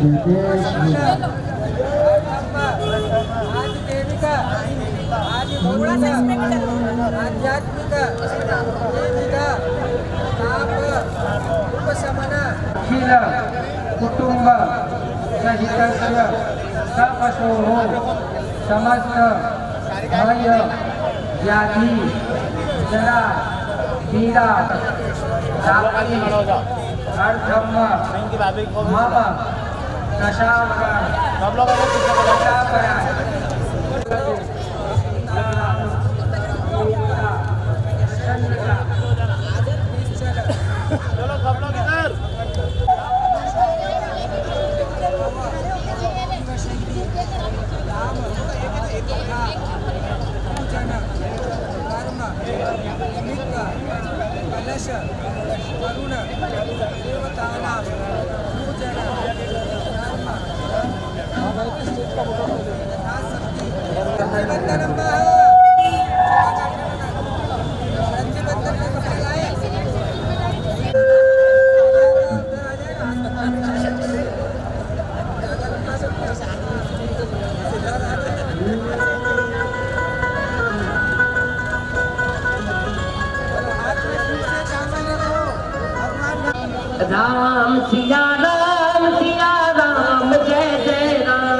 आदिदेविक आदिभौतिक आध्यात्मिक देविक ताप उपशमन अखिल कुटुंब सहितस्य सपशोः समस्त भय व्याधि जरा पीड़ा दापि अर्थम मम दशावरण कलश वरुण देवतानां पूजन राम सिया राम जय जय राम।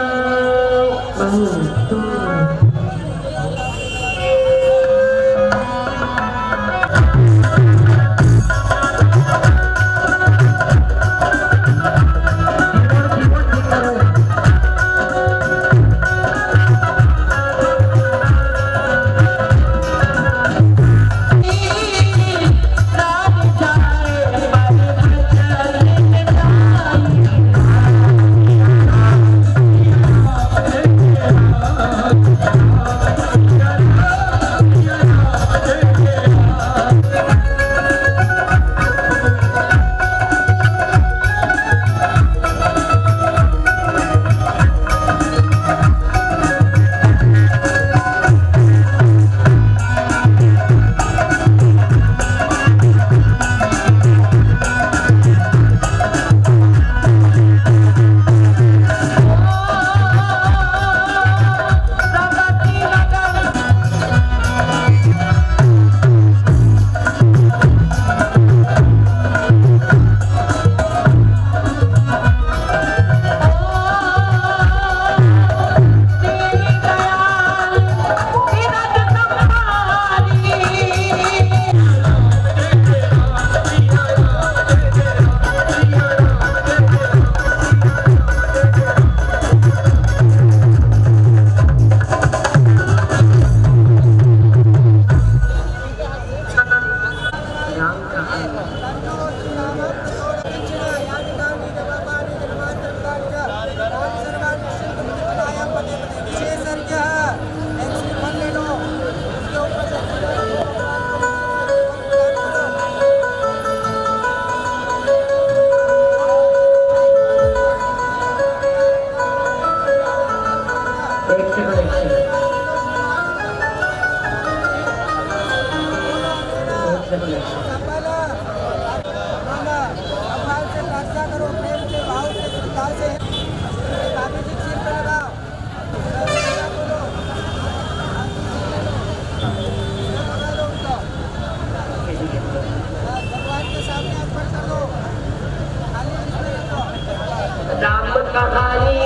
राम कहानी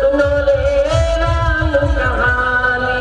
सुनो रे राम कहानी।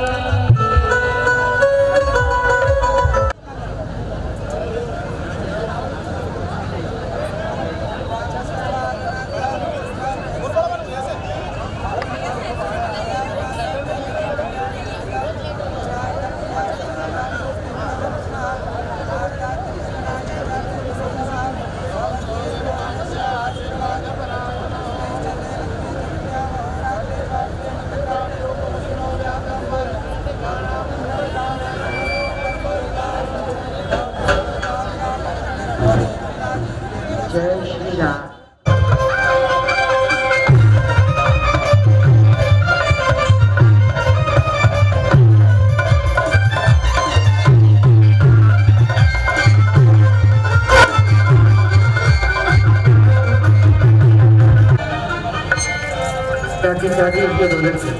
चाची चाची इसके दौलत से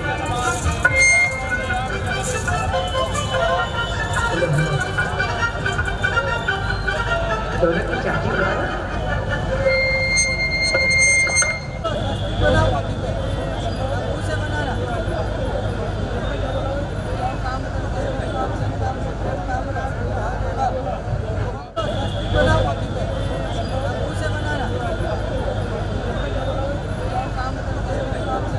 दौलत की चाची बना बनाओ पति पे अंगूर से बनाना काम करते हैं काम से बनाओ पति पे अंगूर से बनाना काम करते हैं काम से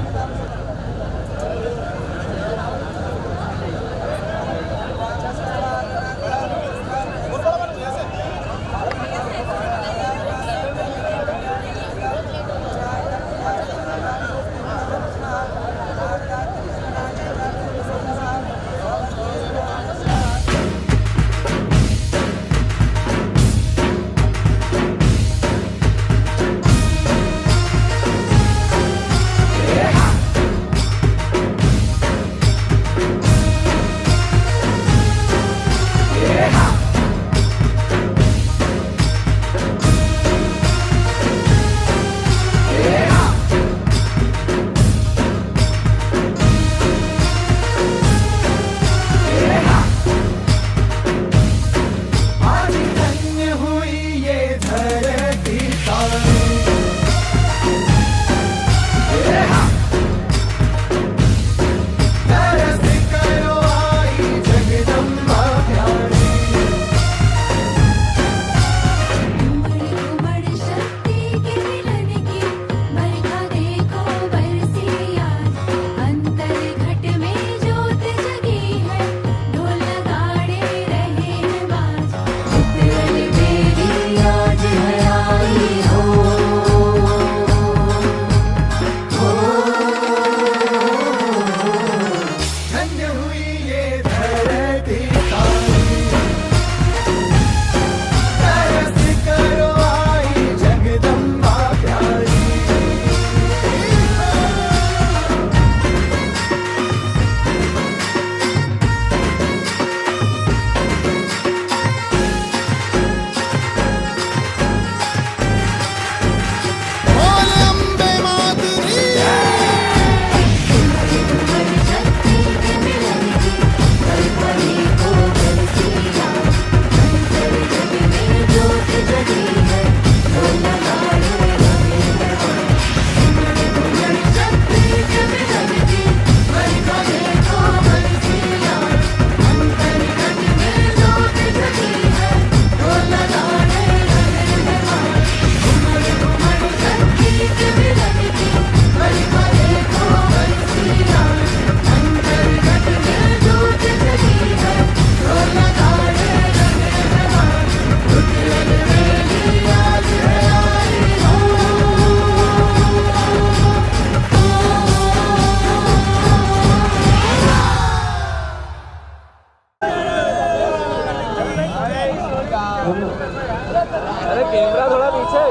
अरे कैमरा थोड़ा पीछे।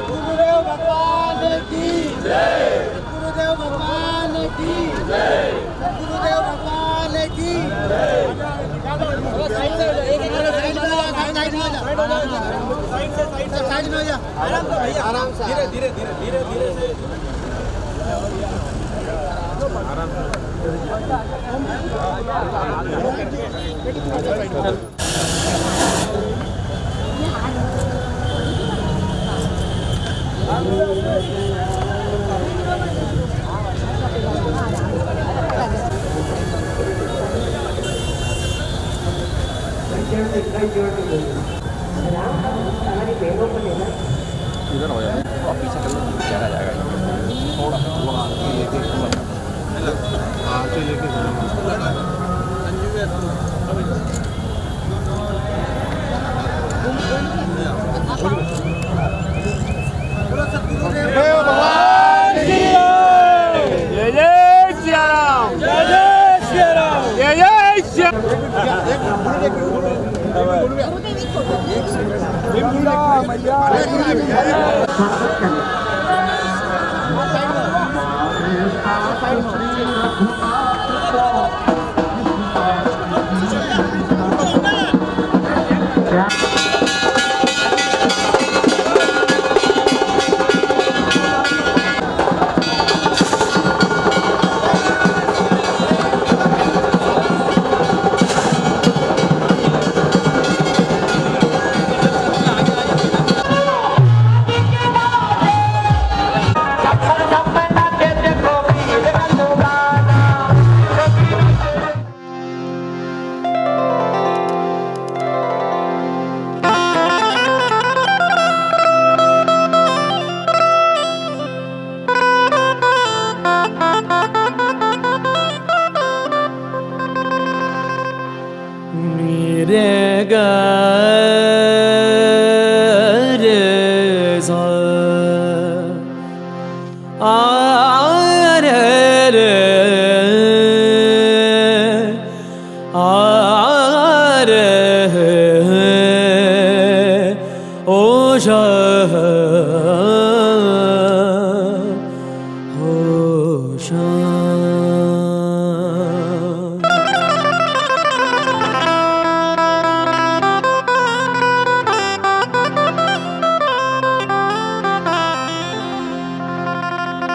गुरुदेव भगवान की जय। गुरुदेव भगवान की जय। गुरुदेव भगवान की जय। साइड से एक एक साइड में आ, साइड में आ जा, साइड में आ जा। आराम से भैया, आराम से, धीरे धीरे धीरे धीरे धीरे से आराम से। इधर हो जाए और पीछे कर लो, चला जाएगा थोड़ा हाँ चलिए भगवान की जय जय श्री राम, जय जय श्री राम, जय जय श्री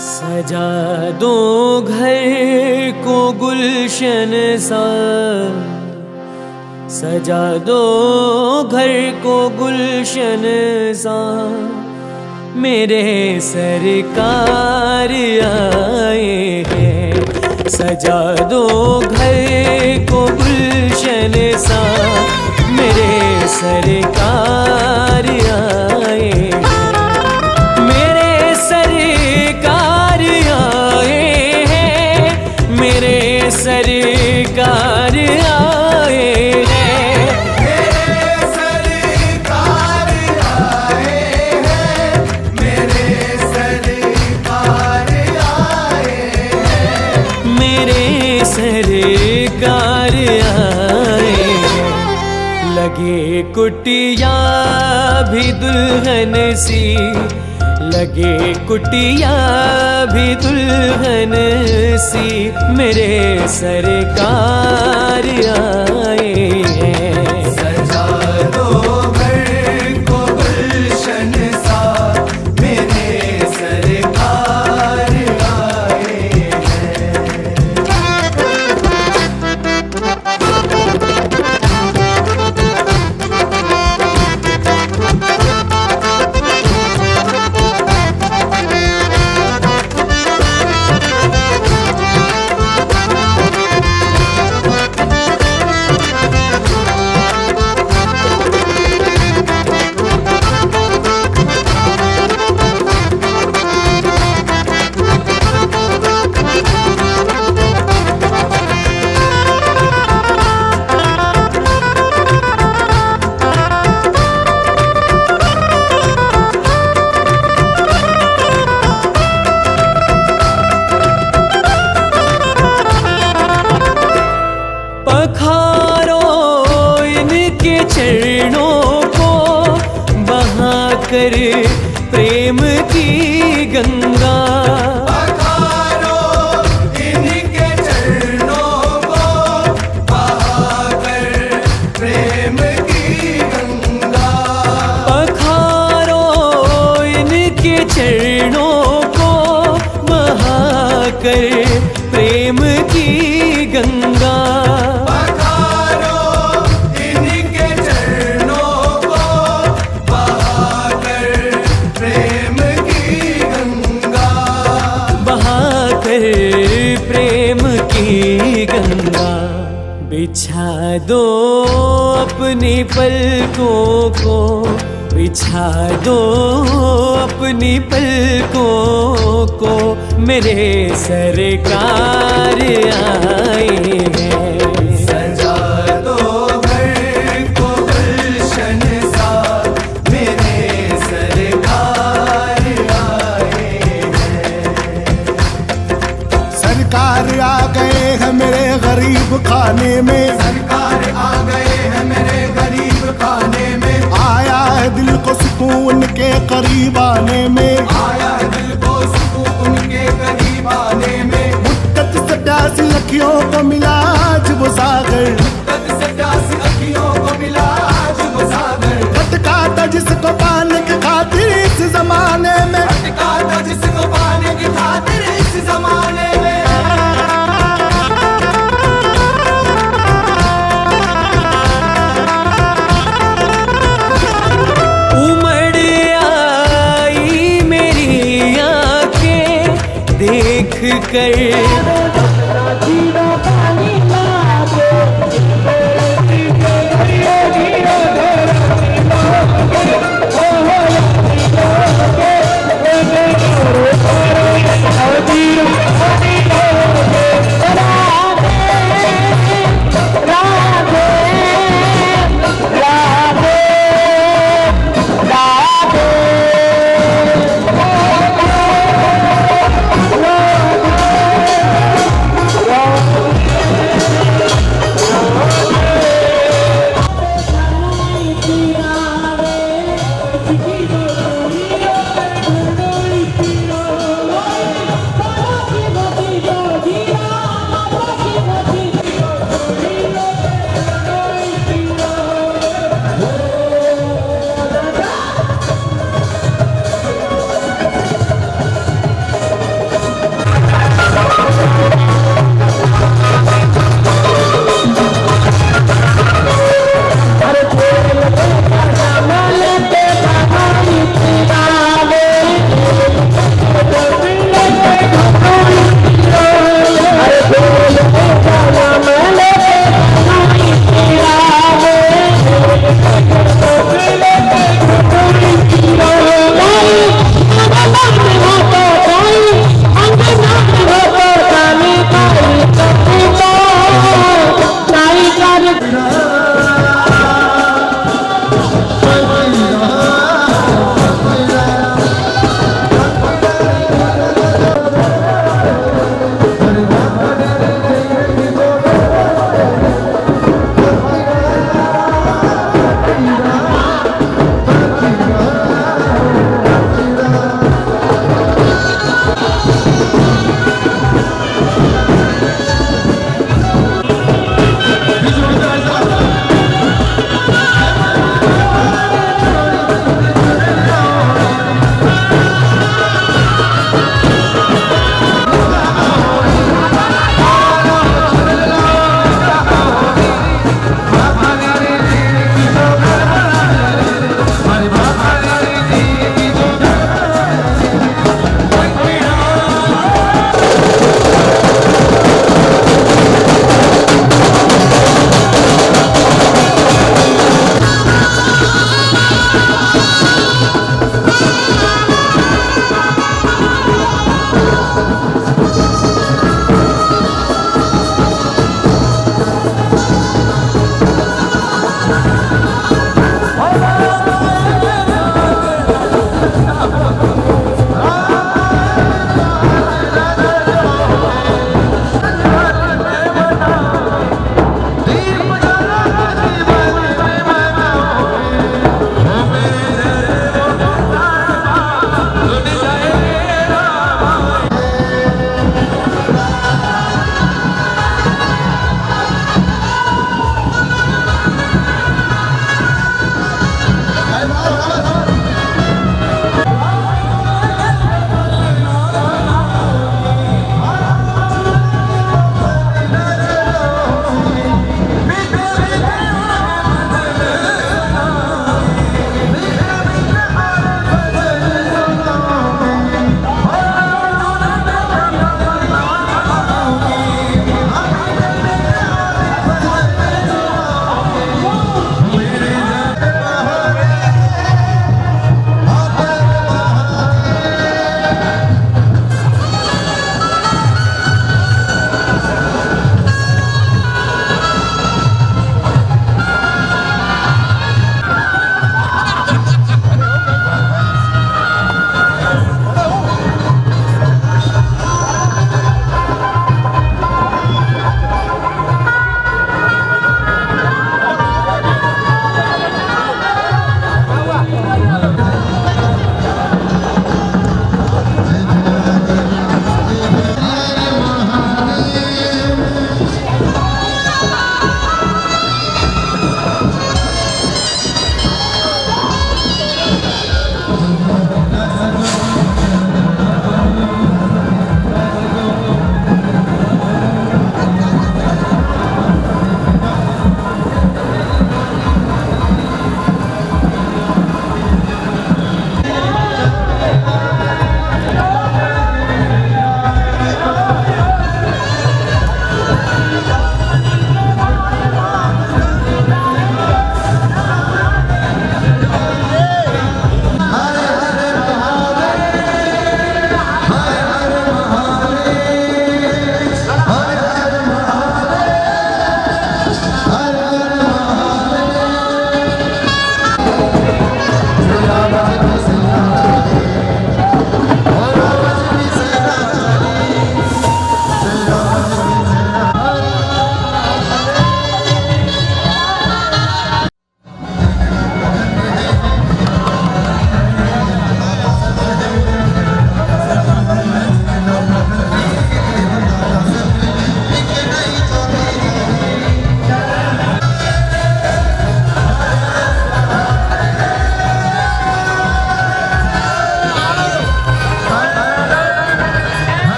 सजा दो घर को गुलशन सा, सजा दो घर को गुलशन सा, मेरे सरकार आए हैं। सजा दो घर को गुलशन सा, मेरे सरकार आए हैं। मेरे सरकार आए हैं, मेरे सरकार आए हैं। मेरे सरकार आए हैं, मेरे सरकार आए हैं। मेरे सरकार आए हैं। लगे कुटिया भी दुल्हन सी, लगे कुटिया भी दुल्हन सी, मेरे सरकार आए हैं। सजा दो घर को गुलशन सा, मेरे सरकार आए हैं। पखारो इनके चरणों को बहाकर प्रेम की गंगा। पखारो इनके चरणों को बहाकर प्रेम की गंगा। पखारो इनके चरणों को बहाकर प्रेम की गंगा। पखारो इनके चरणों को बहाकर प्रेम की गंगा। बहाकर प्रेम की गंगा। बिछा दो अपनी पलकों को, बिछा दो अपनी पलकों को, मेरे सरकार आए हैं। सजा दो घर को गुलशन सा, मेरे सरकार आए हैं। सरकार आ गए हैं मेरे गरीब खाने में, सरकार आ गए हैं मेरे गरीब खाने में। आया है दिल को सुकून के करीब आने में, आया है दिल को सुकून के करीब आने में। मुद्दत से प्यासी अखियों को मिला आज वो सागर, मुद्दत से प्यासी अखियों को मिला आज वो सागर। भटका था जिसको पाने की खातिर इस जमाने में, भटका था जिसको पाने की खातिर इस जमाने में। उमड़ आई मेरी आंखें देख कर,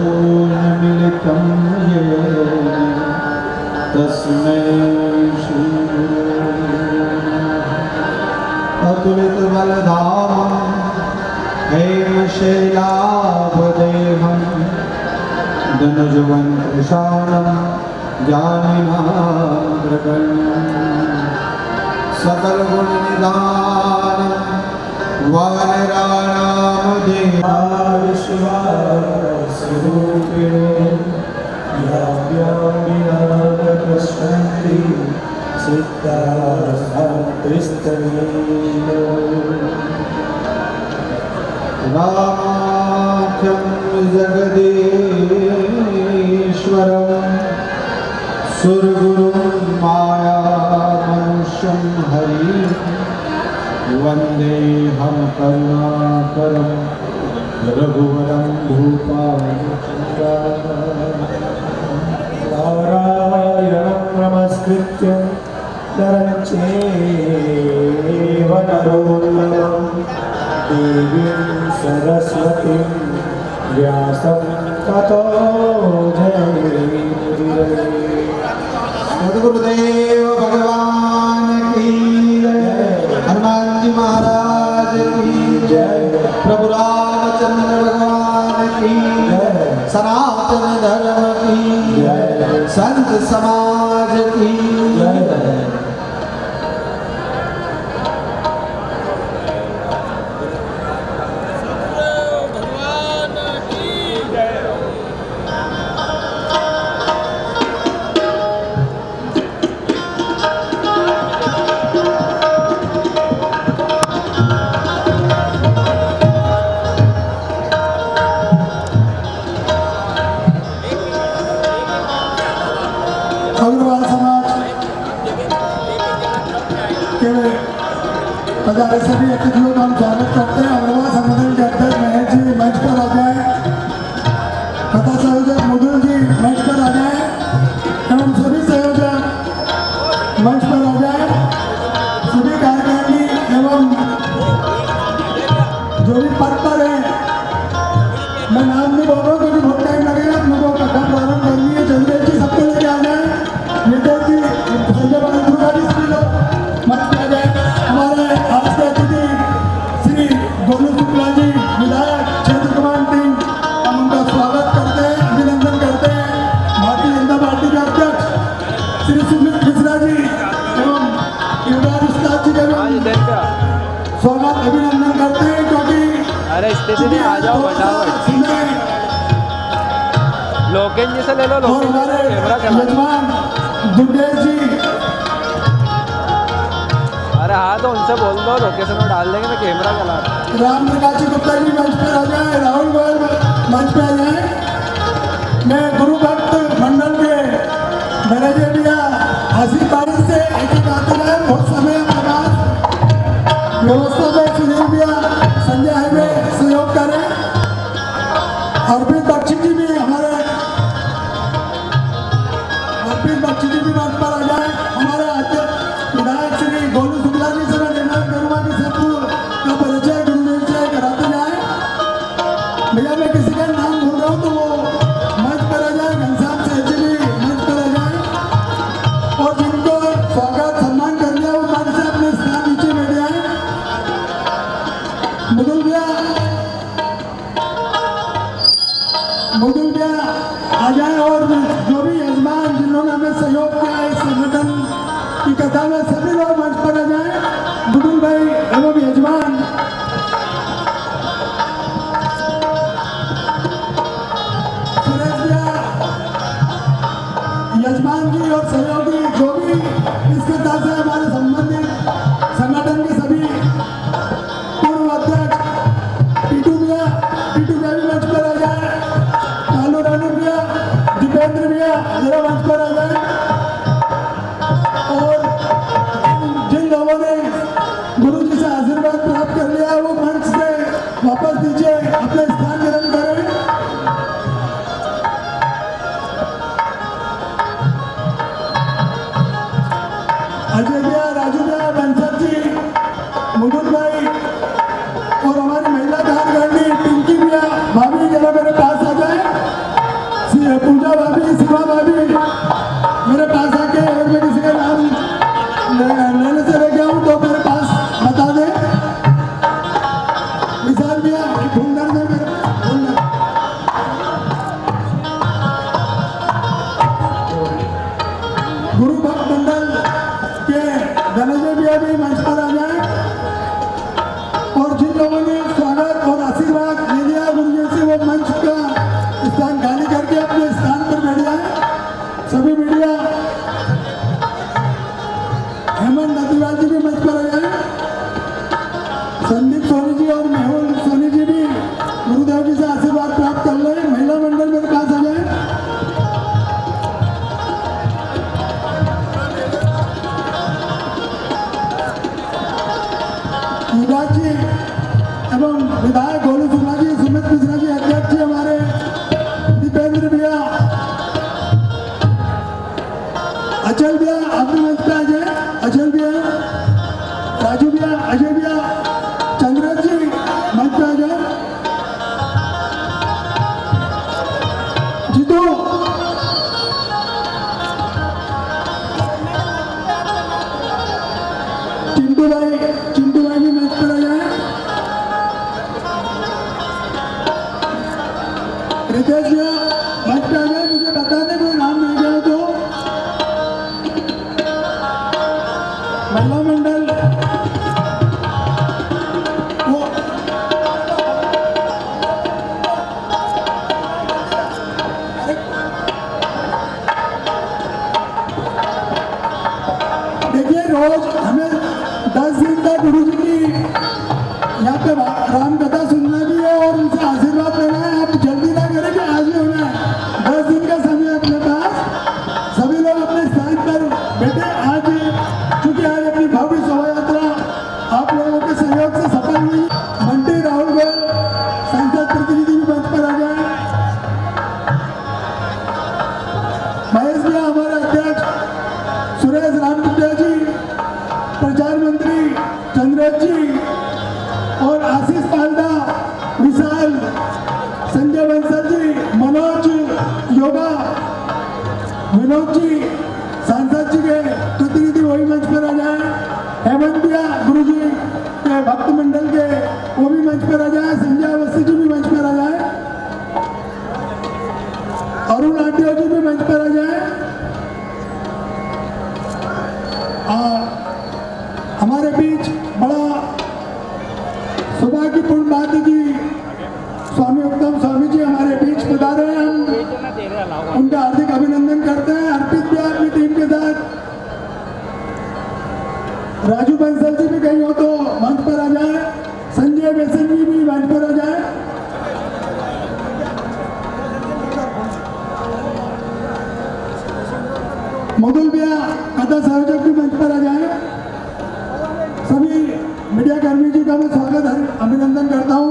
चक्षुरोन्मिलितं येन तस्मै अतुलितबलधामं हेमशैलाभदेहं धनुजवन्त्रशानं ज्ञानिनाग्रगण्यं सकलगुणनिधानं वानराणामदेहाविश्वासरूपिणे याव्यामिनादपश्यन्ति सिद्धास्त्रिस्तरीयो रामाख्यं जगदीश्वरं सुरगुरुं मायामनुष्यं हरिं वन्देऽहं करुणाकरं रघुवरं नारायणं नमस्कृत्य नरं चैव नरोत्तमं देवीं सरस्वतीं व्यासं ततो जयमुदीरये। सद्गुरुदेव भगवान की हनुमान जी महाराज की जय। प्रभु रामचंद्र भगवान की जय। सनातन धर्म की जय। संत समाज की जय। अग्रवाल समाज के पधारे सभी अतिथियों का हम स्वागत करते हैं। अग्रवाल संगठन के अध्यक्ष महेश जी मंच पर आ जाए, कथा संयोजक मुदुल जी मंच पर आ जाए एवं सभी संयोजक मंच पर आ जाए। सभी कार्यकारिणी एवं जो भी पद पर है, मैं नाम नहीं बोल रहा हूँ क्योंकि बहुत टाइम लगेगा। आप लोगों का काम प्रारंभ करनी है, जल्दी जल्दी सबको लेके आ जाए। निर्देश जी, संजय दुर्गा जी, सभी लोग मंच पे आ जाए। हमारे आज के अतिथि श्री गोलू शुक्ला जी, विधायक क्षेत्र कमान टीम, हम उनका स्वागत करते हैं, अभिनंदन करते हैं। भारतीय जनता पार्टी के अध्यक्ष श्री सुमित मिश्रा जी एवं युवराज उस्ताद जी का स्वागत अभिनंदन करते हैं, क्योंकि अरे स्टेशन में आ जाओ फटाफट। लोकेश जी से ले लो, और लोकेश हमारे कैमरा चला। यजमान दुर्गेश जी, अरे हाँ तो उनसे बोल दो, लोकेशन में डाल देंगे, मैं कैमरा चला रहा हूँ। राम प्रकाश गुप्ता जी मंच पर आ जाए, राहुल गोयल मंच पे आ जाए। मैं गुरु भक्त मंडल के मैनेजर भैया हासिल पारिस से एक एक आते रहे, बहुत समय आपके पास व्यवस्था में सुनील भैया संजय हाईवे सहयोग करें। अर्पित बख्शी जी भी हमारे मंच पर आ जाए। हमारे विधायक श्री गोलू शुक्ला जी से मैं निर्णय करूंगा कि सबको का परिचय गुरुदेव से कराते जाए। भैया मैं किसी का नाम भूल रहा हूँ तो वो मंच पर आ जाए, घनश्याम से भी मंच पर आ जाए और जिनको स्वागत सम्मान कर दिया वो मंच से अपने स्थान नीचे बैठ जाए। मुदुल भैया आ जाए और जो भी यजमान जिन्होंने हमें सहयोग किया इस संगठन की कथा में सभी लोग मंच पर आ जाए। मुदुल भाई एवं यजमान सुरेश भैया, यजमान जी और सहयोगी जो भी इस कथा से हमारे संबंधित संगठन के सभी पूर्व अध्यक्ष टीटू भैया भी मंच पर आ जाए। कालू रानू भैया, दीपेंद्र भैया जरा मंच पर आ जाए और जिन लोगों ने गुरु जी से आशीर्वाद प्राप्त कर लिया वो मंच से वापस नीचे अपने स्थान ग्रहण करें। अजय भैया, राजू भैया, बंसर जी, मुकुंद भाई और हमारी महिला कार्यकारिणी पिंकी भैया भाभी जरा मेरे पास आ जाए। पूजा भाभी, शिवा भाभी मेरे पास आके अगर मैं किसी का नाम लेने से रह गया हूँ तो मेरे पास बता दे। विशाल भैया ढूंढर में मेरे गुरु भक्त मंडल के धनंजय भैया भी मंच पर आ जाए और जिन लोगों ने स्वागत और आशीर्वाद ले लिया गुरु जी से वो मंच का स्थान खाली करके अपने स्थान पर बैठ जाए। सभी मीडिया, हेमंत अतिवाल जी भी मंच पर आ जाए। संदीप सोनी जी और मेहुल सोनी जी भी गुरुदेव जी से आशीर्वाद प्राप्त कर ले। महिला मंडल मेरे पास आ जाए। युवराज जी एवं विधायक गोलू शुक्ला जी, सुमित मिश्रा जी, अध्यक्ष जी हमारे, दीपेंद्र भैया, अचल भैया आप भी मंच पे आ जाए। अचल भैया, राजू भैया, अजय भैया, चंद्रज जी मंच पे आ जाए। जीतू, चिंटू भाई भी मंच पर आ जाए। रितेश भैया मंच पे आ जाए। मुझे बता दें कोई नाम नहीं गया तो। महिला मंडल वो देखिए रोज हमें 10 दिन तक गुरु जी की यहाँ पे राम कथा सुनना भी है और उनसे आशीर्वाद लेना है। आप जल्दी ना करें कि आज ही होना है। 10 दिन का समय अपने पास। सभी लोग अपने स्थान पर बैठे। आज चूंकि आज अपनी भव्य शोभा यात्रा आप लोगों के सहयोग से सफल हुई। मंटी राहुल गोयल संसद प्रतिनिधि भी मंच पर आ जाए। महेश भैया हमारे अध्यक्ष, सुरेश रामपुटिया जी, प्रचार मंत्री चंद्रज जी और आशीष पाल्डा, विशाल, संजय बंसल जी, मनोज योगा, विनोद जी, सांसद जी के प्रतिनिधि वही मंच पर आ जाए। हेमंत भैया गुरु जी के भक्त मंडल के वो भी मंच पर आ जाए। संजय अवस्थी जी भी मंच पर आ जाए। अरुण आटिया जी भी मंच पर आ जाए। हमारे बीच बड़ा सुबह की पूर्ण बात है कि स्वामी उत्तम स्वामी जी हमारे बीच पधारे हैं। हम उनका हार्दिक अभिनंदन करते हैं। अर्पित भी अपनी टीम के साथ, राजू बंसल जी भी कहीं हो तो मंच पर आ जाए। संजय बेसन जी भी मंच पर आ जाए। मुदुल भैया दादा संयोजक भी मंच पर आ जाए। सभी मीडिया कर्मी जी का मैं स्वागत अभिनंदन करता हूँ।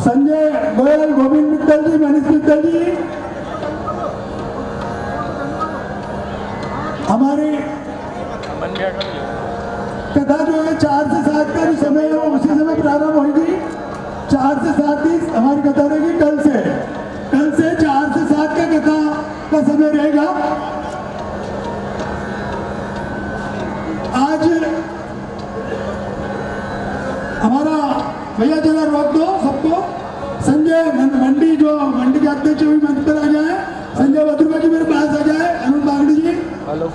संजय गोयल, गोविंद मित्तल जी, मनीष मित्तल जी, हमारी कथा जो है 4 से 7 का जो समय है वो उसी समय प्रारंभ होगी। 4 से 7 ही हमारी कथा रहेगी। कल से 4 से 7 का कथा का समय रहेगा। आज हमारा भैया जरा रोक दो सबको। संजय मंडी के अध्यक्ष भी मंच पर आ जाए। संजय बद्रुआ जी मेरे पास आ जाए। अरुण बागड़ी जी, हेलो,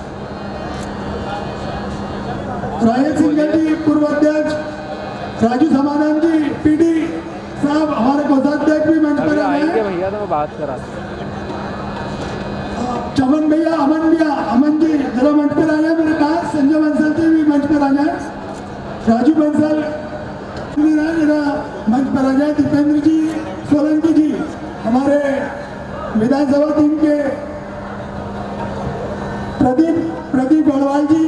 रायल सिंह जी पूर्व अध्यक्ष, राजू समाधान जी पीडी साहब हमारे कोषाध्यक्ष भी मंच पर आ आएंगे जाए। भैया तो मैं बात करा। चमन भैया, अमन जी जरा मंच पर आ जाए मेरे पास। संजय बंसल जी भी मंच पर आ जाए। राजू बंसल जरा मंच पर आ जाए। दीपेंद्र जी सोलंकी जी हमारे विधानसभा टीम के, प्रदीप गढ़वाल जी।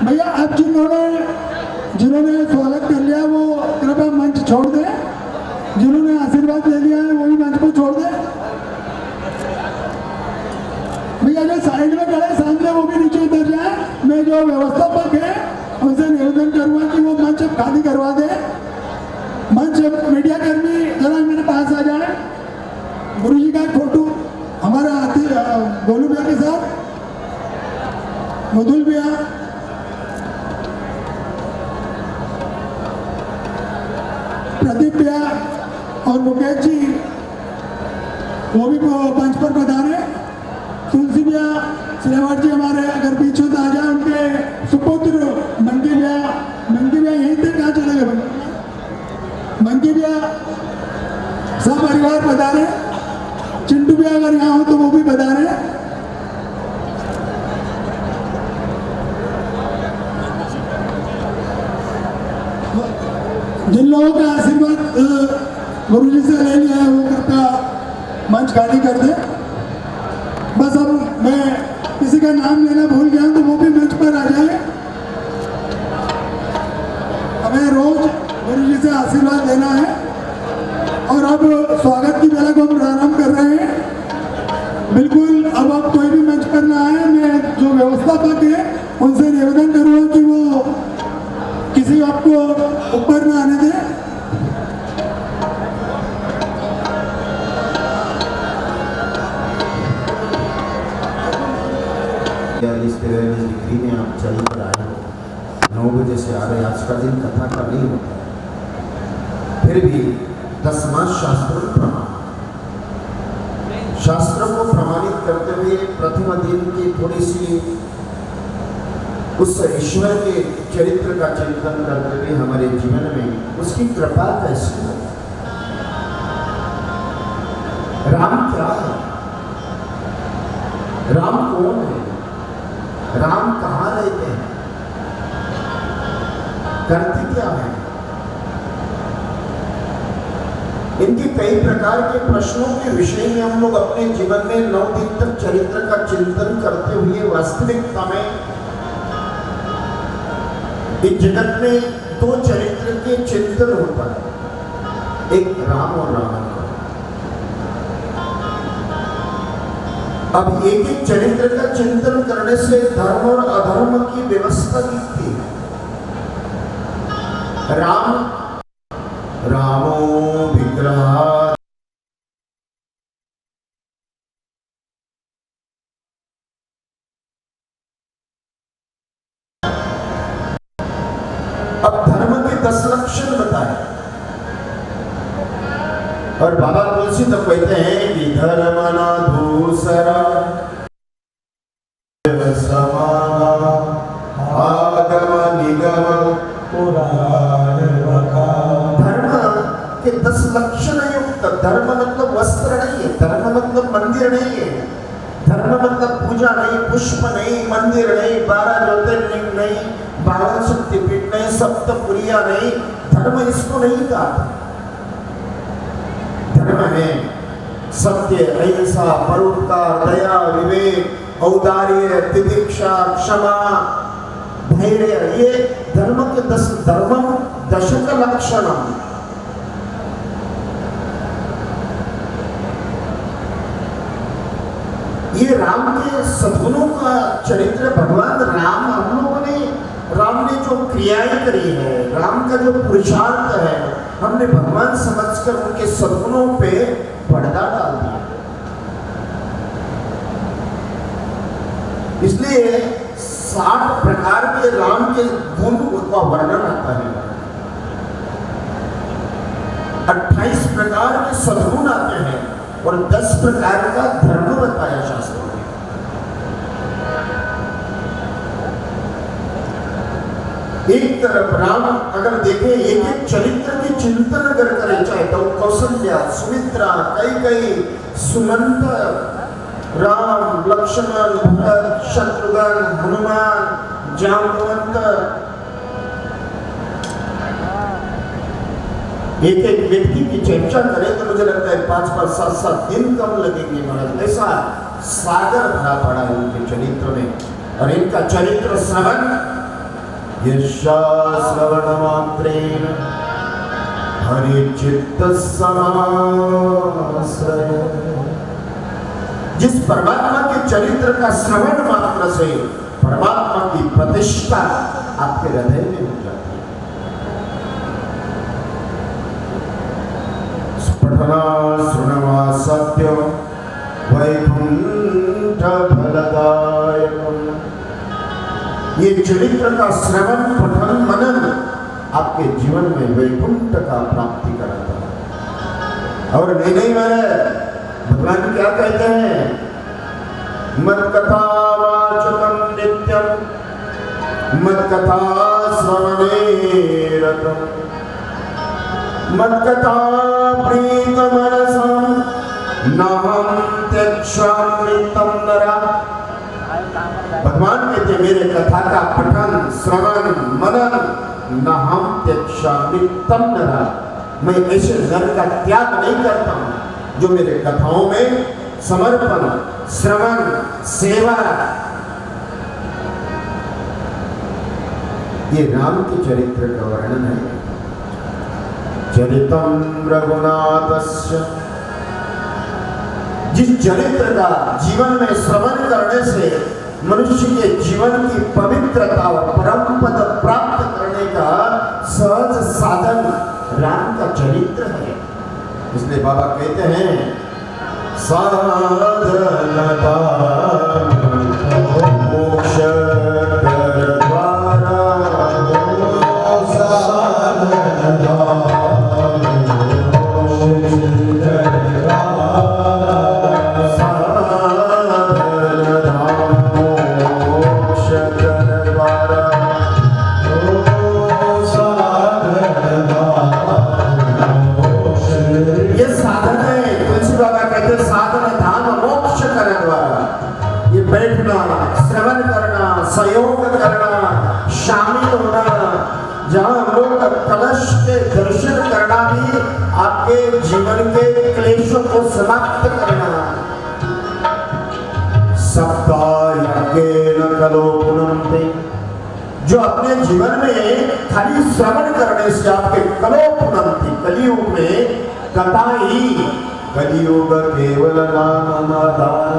भैया अब जिन्होंने स्वागत कर लिया वो कृपया मंच छोड़ दें। जिन्होंने आशीर्वाद ले लिया है वो भी मंच को छोड़ दें। भैया जो साइड में खड़े सामने वो भी नीचे उतर जाए। मैं जो व्यवस्थापक है उनसे निवेदन करूंगा कि वो मंच अब खाली करवा दे। मंच मीडिया कर्मी जरा मेरे पास आ जाए। गुरुजी का फोटो हमारा गोलू भैया के साथ, मधुल भैया, प्रदीप भैया और मुकेश जी वो भी मंच पर पधारे। तुलसी भैया, श्रेवाट जी हमारे अगर पीछे तो आ जाए। उनके सुपुत्र मंकी भैया यहीं थे, कहाँ चले गए? मंकी भैया सब परिवार पधारे। चिंटू भैया अगर यहाँ हो तो वो भी पधारे। जिन लोगों का आशीर्वाद गुरुजी से ले लिया है वो कृपया मंच खाली कर दे। बस अब मैं किसी का नाम लेना भूल गया तो वो भी मंच पर आ जाए। हमें रोज गुरुजी से आशीर्वाद लेना है। और अब स्वागत की बेला को हम प्रारंभ कर रहे हैं। बिल्कुल अब आप कोई भी मंच पर ना आए। मैं जो व्यवस्थापक है उनसे निवेदन करूँगा कि वो किसी आपको ऊपर ना आने दें। इस डिग्री में आप चल कर आए हो, 9 बजे से आ रहे। आज का दिन कथा का नहीं होता, फिर भी 10वां शास्त्रों को प्रमाणित करते हुए प्रथम दिन की थोड़ी सी उस ईश्वर के चरित्र का चिंतन करते हुए हमारे जीवन में उसकी कृपा कैसी हो। राम क्या है? राम कौन है? राम कहाँ रहते हैं? करते क्या है? इनके कई प्रकार के प्रश्नों के विषय में हम लोग अपने जीवन में 9 दिन तक चरित्र का चिंतन करते हुए वास्तविकता में इस जगत में 2 चरित्र के चिंतन होता है, एक राम और रावण का। अब एक एक चरित्र का चिंतन करने से धर्म और अधर्म की व्यवस्था दिखती है। रामो विग्रह अब धर्म के 10 लक्षण बताए और बाबा तुलसी तो कहते हैं कि धर्म न दूसरा आगम निगम पुराण धर्म के 10 लक्षण युक्त। धर्म मतलब वस्त्र नहीं है, धर्म मतलब मंदिर नहीं है, धर्म मतलब पूजा नहीं, पुष्प नहीं, मंदिर नहीं, 12 ज्योतिर्लिंग नहीं, 12 शक्तिपीठ नहीं, सप्तपुरिया नहीं। धर्म इसको नहीं कहा। धर्म है सत्य, अहिंसा, परोपकार, दया, विवेक, औदार्य, तितिक्षा, क्षमा, धैर्य, ये धर्म के 10 धर्मम दशक लक्षणम। ये राम के सद्गुणों का चरित्र। भगवान राम राम ने जो क्रियाएं करी है, राम का जो पुरुषार्थ है, हमने भगवान समझकर उनके सद्गुणों पे पर्दा डाल दिया। इसलिए 60 प्रकार के राम के गुण का वर्णन आता है, 28 प्रकार के सद्गुण आते हैं और 10 प्रकार का धर्म बताया शास्त्रों में। एक तरफ राम अगर देखें, एक एक चरित्र की चिंतन अगर करें, चाहे तो कौशल्या, सुमित्रा, कैकेयी, सुमंत, राम, लक्ष्मण, भरत, शत्रुघ्न, हनुमान, जामवंत, एक एक व्यक्ति की चर्चा करें तो मुझे लगता है 5-5, 7-7 दिन कम लगेंगे महाराज। ऐसा सागर भरा पड़ा है उनके चरित्र में। और इनका चरित्र श्रवण, श्रवण मात्रेण हरि चित्त समाश्रय। जिस परमात्मा के चरित्र का श्रवण मात्र से परमात्मा की प्रतिष्ठा आपके हृदय में हो जाती है। पठना श्रृणवा सत्यम वैकुंठ फलदायकम। ये चरित्र का श्रवण, पठन, मनन आपके जीवन में वैकुंठ का प्राप्ति कराता है। और नहीं मेरे भगवान क्या कहते हैं, मत कथा वाचकम नित्यम मत कथा श्रवणे रतम मत कथा प्रीत मनसम नाहम त्यक्षामि तम नरा। भगवान कहते मेरे कथा का पठन, श्रवण, मनन न हम त्यक्षामि तम नरा। मैं ऐसे नर का त्याग नहीं करता हूं जो मेरे कथाओं में समर्पण, श्रवण, सेवा। ये राम के चरित्र का वर्णन है। चरितम रघुनाथस्य, जिस चरित्र का जीवन में श्रवण करने से मनुष्य के जीवन की पवित्रता और परम पद प्राप्त करने का सहज साधन राम का चरित्र है। इसलिए बाबा कहते हैं साधनता मोक्ष द्वारा श्रवण करना, सहयोग करना, शामिल होना, जहां हम लोग कलश के दर्शन करना भी आपके जीवन के क्लेशों को समाप्त करना। सप्ताह कलो पुनन्ते, जो अपने जीवन में खाली श्रवण करने से आपके कलो पुनन्ति, कलियुग में कथा ही, कलियुग केवल नाम आधार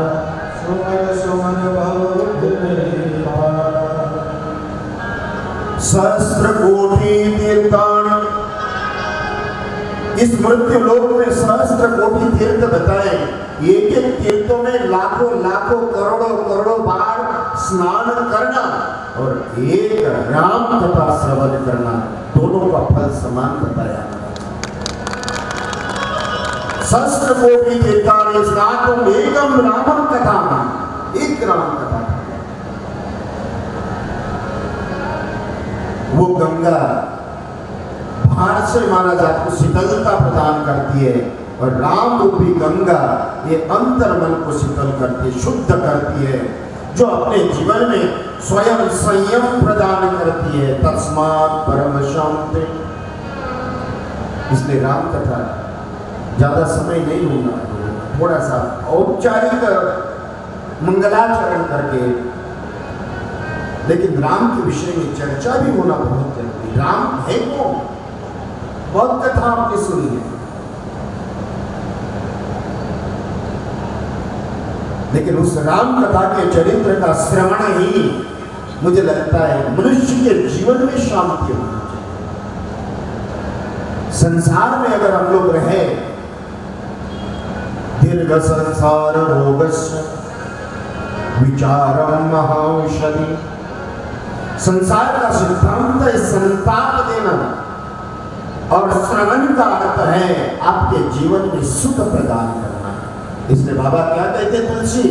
सहस्त्र कोटि तीर्थान। इस मृत्यु लोक में सहस्त्र कोटि तीर्थ बताए। एक एक तीर्थों में लाखों लाखों करोड़ों करोड़ों बार स्नान करना और एक राम कथा श्रवण करना, दोनों का फल समान बताया। सहस्त्र कोटि तीर्थान स्नातुम एकम रामम कथा, एक राम कथा। वो गंगा बाहर से महाराज आपको शीतलता प्रदान करती है और राम रूपी गंगा ये अंतर मन को शीतल करती है, शुद्ध करती है, जो अपने जीवन में स्वयं संयम प्रदान करती है। तस्मात् परम शांति। इसलिए राम कथा ज्यादा समय नहीं होगा, थोड़ा सा औपचारिक मंगलाचरण करके, लेकिन राम के विषय में चर्चा भी होना बहुत जरूरी। राम है कौन? बहुत कथा आपने सुनी है, लेकिन उस राम कथा के चरित्र का श्रवण ही मुझे लगता है मनुष्य के जीवन में शांति होना चाहिए। संसार में अगर हम लोग रहे, दीर्घ संसार रोगस्य विचारम महाऔषधि, संसार का सिद्धांत है संताप देना, और श्रवण का अर्थ है आपके जीवन में सुख प्रदान करना। इसलिए बाबा क्या कहते तुलसी,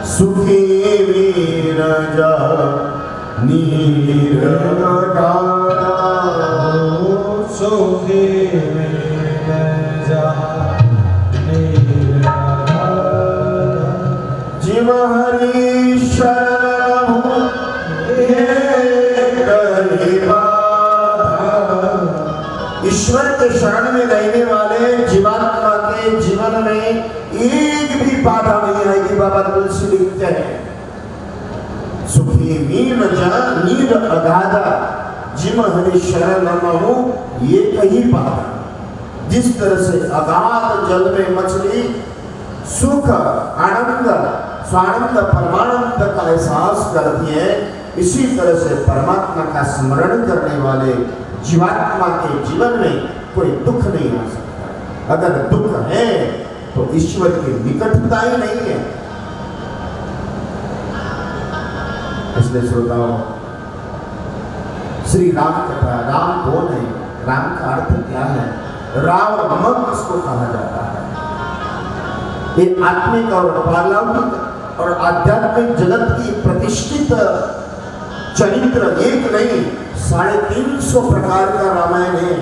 सुखी वीरजा नीरगा, सुखी वीरजा नीरगा, जीव हरि शरण ईश्वर के शरण में रहने वाले जीवात्मा के जीवन में एक भी बाधा नहीं आएगी। बाबा तुलसी लिखते हैं, सुखी मीन नीर अगाधा जिम हरि शरण महु, ये कही बात। जिस तरह से अगाध जल में मछली सुख आनंद स्वानंद परमानंद का एहसास करती है, इसी तरह से परमात्मा का स्मरण करने वाले जीवात्मा के जीवन में कोई दुख नहीं आ सकता। अगर दुख है तो ईश्वर की निकटता ही नहीं है। इसलिए श्रोताओ, श्री राम कथा, राम कौन है, राम का अर्थ क्या है, राम किसको कहा जाता है? ये आत्मिक और पारलौकिक और आध्यात्मिक जगत की प्रतिष्ठित चरित्र एक नहीं, 350 प्रकार का रामायण है।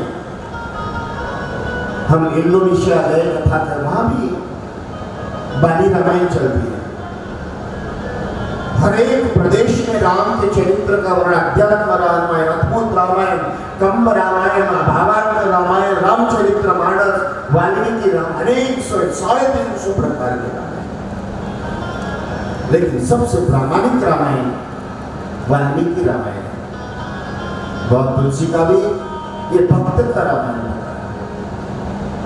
हम इंडोनेशिया गए कथा कर, वहां भी बाली रामायण चलती है। हर एक प्रदेश में राम के चरित्र का वर्णन, अध्यात्म रामायण, अद्भुत रामायण, कंब रामायण, भावार्थ रामायण, रामचरित्र मानस, वाल्मीकि रामायण, अनेक 350 प्रकार के रामायण। लेकिन सबसे प्रामाणिक रामायण वाल्मीकि रामायण। बहुत तुलसी का भी ये भक्त का रामायण है।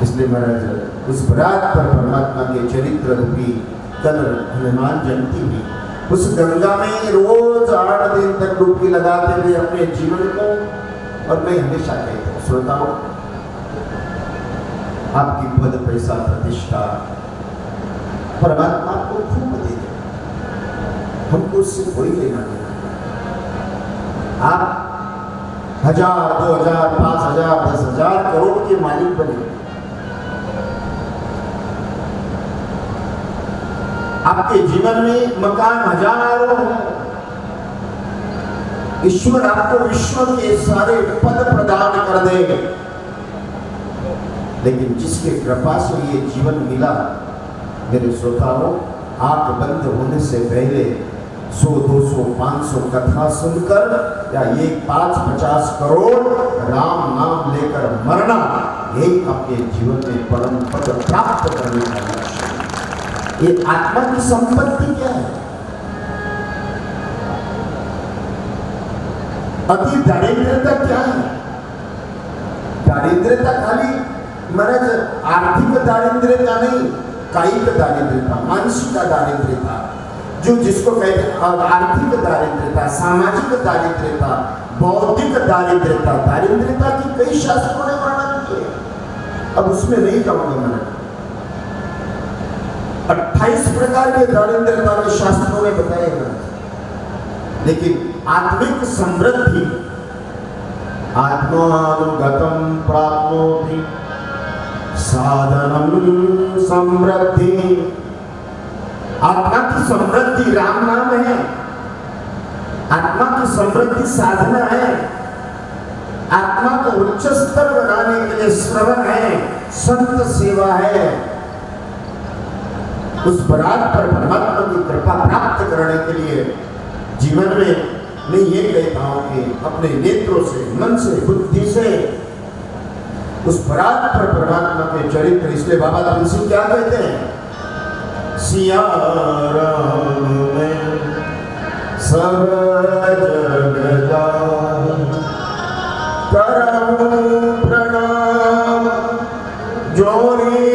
इसलिए महाराज उस बरात पर परमात्मा के चरित्र रूपी कल हनुमान जयंती हुई, उस गंगा में रोज 8 दिन तक डुबकी लगाते हुए अपने जीवन को, और मैं हमेशा कहता हूं श्रोताओं, आपकी पद पैसा प्रतिष्ठा परमात्मा को खूब दे दे, हमको उससे कोई लेना नहीं। आप 1000, 2000, 5000, 10,000 करोड़ के मालिक बने, आपके जीवन में मकान हजारों हो, ईश्वर आपको विश्व के सारे पद प्रदान कर दे, लेकिन जिसके कृपा से ये जीवन मिला, मेरे श्रोताओं, आंख बंद होने से पहले 100, 200, 500 कथा सुनकर या ये 5-50 करोड़ राम नाम लेकर मरना, यही आपके जीवन में परम पद प्राप्त करने का लक्ष्य। ये आत्मा की संपत्ति क्या है? अति दारिद्रता क्या है? दारिद्रता खाली महाराज आर्थिक दारिद्रता नहीं, कायिक दारिद्रता, मानसिक दारिद्रता, जो जिसको कहते हैं आर्थिक दारिद्रता, सामाजिक दारिद्रता, बौद्धिक दारिद्रता। दारिद्रता की कई शास्त्रों ने वर्णन किए, अब उसमें नहीं जाऊंगा मैं। 28 प्रकार के दारिद्रता के शास्त्रों ने बताए गए। लेकिन आत्मिक समृद्धि, आत्मानुगतम प्राप्नोति साधनम समृद्धि, आत्मा की समृद्धि राम नाम है, आत्मा की समृद्धि साधना है, आत्मा को उच्च स्तर बनाने के लिए श्रवण है, संत सेवा है। उस बरात पर परमात्मा की कृपा प्राप्त करने के लिए जीवन में मैं ये कहता हूं कि अपने नेत्रों से, मन से, बुद्धि से उस परात्पर परमात्मा के चरित्र, इसलिए बाबा तुलसी क्या कहते हैं? सिया राम में सब जग जान, करहूं प्रणाम जोरी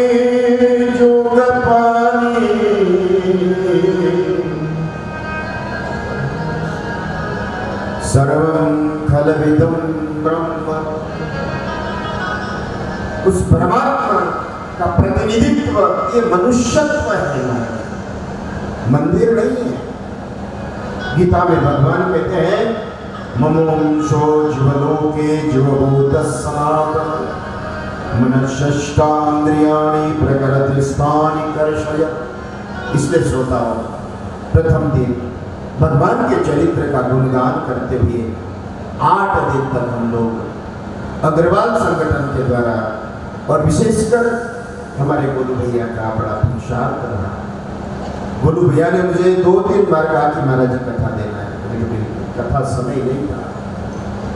जुग पानी, सर्वं खलविदं ब्रह्म। उस परमात्मा का प्रतिनिधित्व ये मनुष्यत्व है, मंदिर नहीं है। गीता में भगवान कहते हैं ममोंशो जीवलोके जीवभूतः सनातन मनश्शष्टान्द्रियाणि प्रकृति स्थानि कर्षयत्। इसलिए श्रोताओ, प्रथम दिन भगवान के चरित्र का गुणगान करते हुए 8 दिन तक हम लोग अग्रवाल संगठन के द्वारा और विशेषकर हमारे गोलू भैया का बड़ा पुरुषार्थ रहा। गोलू भैया ने मुझे 2-3 बार कहा कि महाराज जी कथा देना है, लेकिन कथा समय नहीं था।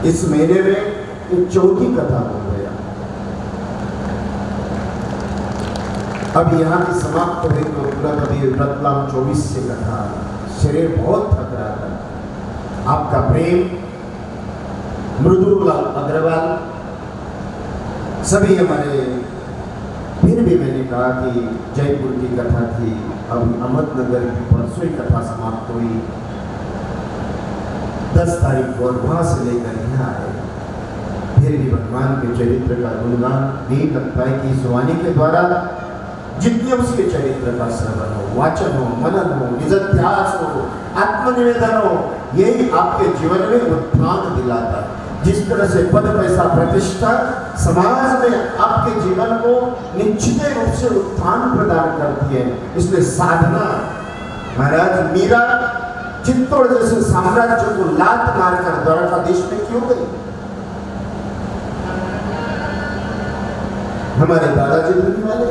इस महीने में ये 4थी कथा हो गया। अब यहाँ की समाप्त हुई तो तुरंत अभी रतलाम 24 से कथा। शरीर बहुत थक रहा था। आपका प्रेम, मृदुला अग्रवाल, सभी हमारे, फिर भी मैंने कहा कि जयपुर की कथा थी, अभी अहमदनगर की परसों ही कथा समाप्त हुई, 10 तारीख को वहाँ से लेकर यहाँ आए। फिर भी भगवान के चरित्र का गुणगान नहीं लगता है कि इस वाणी के द्वारा जितने उसके चरित्र का श्रवण हो, वाचन हो, मनन हो, निजध्यास हो, आत्मनिवेदन हो, यही आपके जीवन में उत्थान दिलाता है। जिस तरह से पद पैसा प्रतिष्ठा समाज में आपके जीवन को निश्चित रूप से उत्थान प्रदान करती है, इसलिए साधना। महाराज मीरा चित्तौड़ जैसे साम्राज्य को लात मारकर द्वारका देश में क्यों गई? हमारे दादाजी दुनिया वाले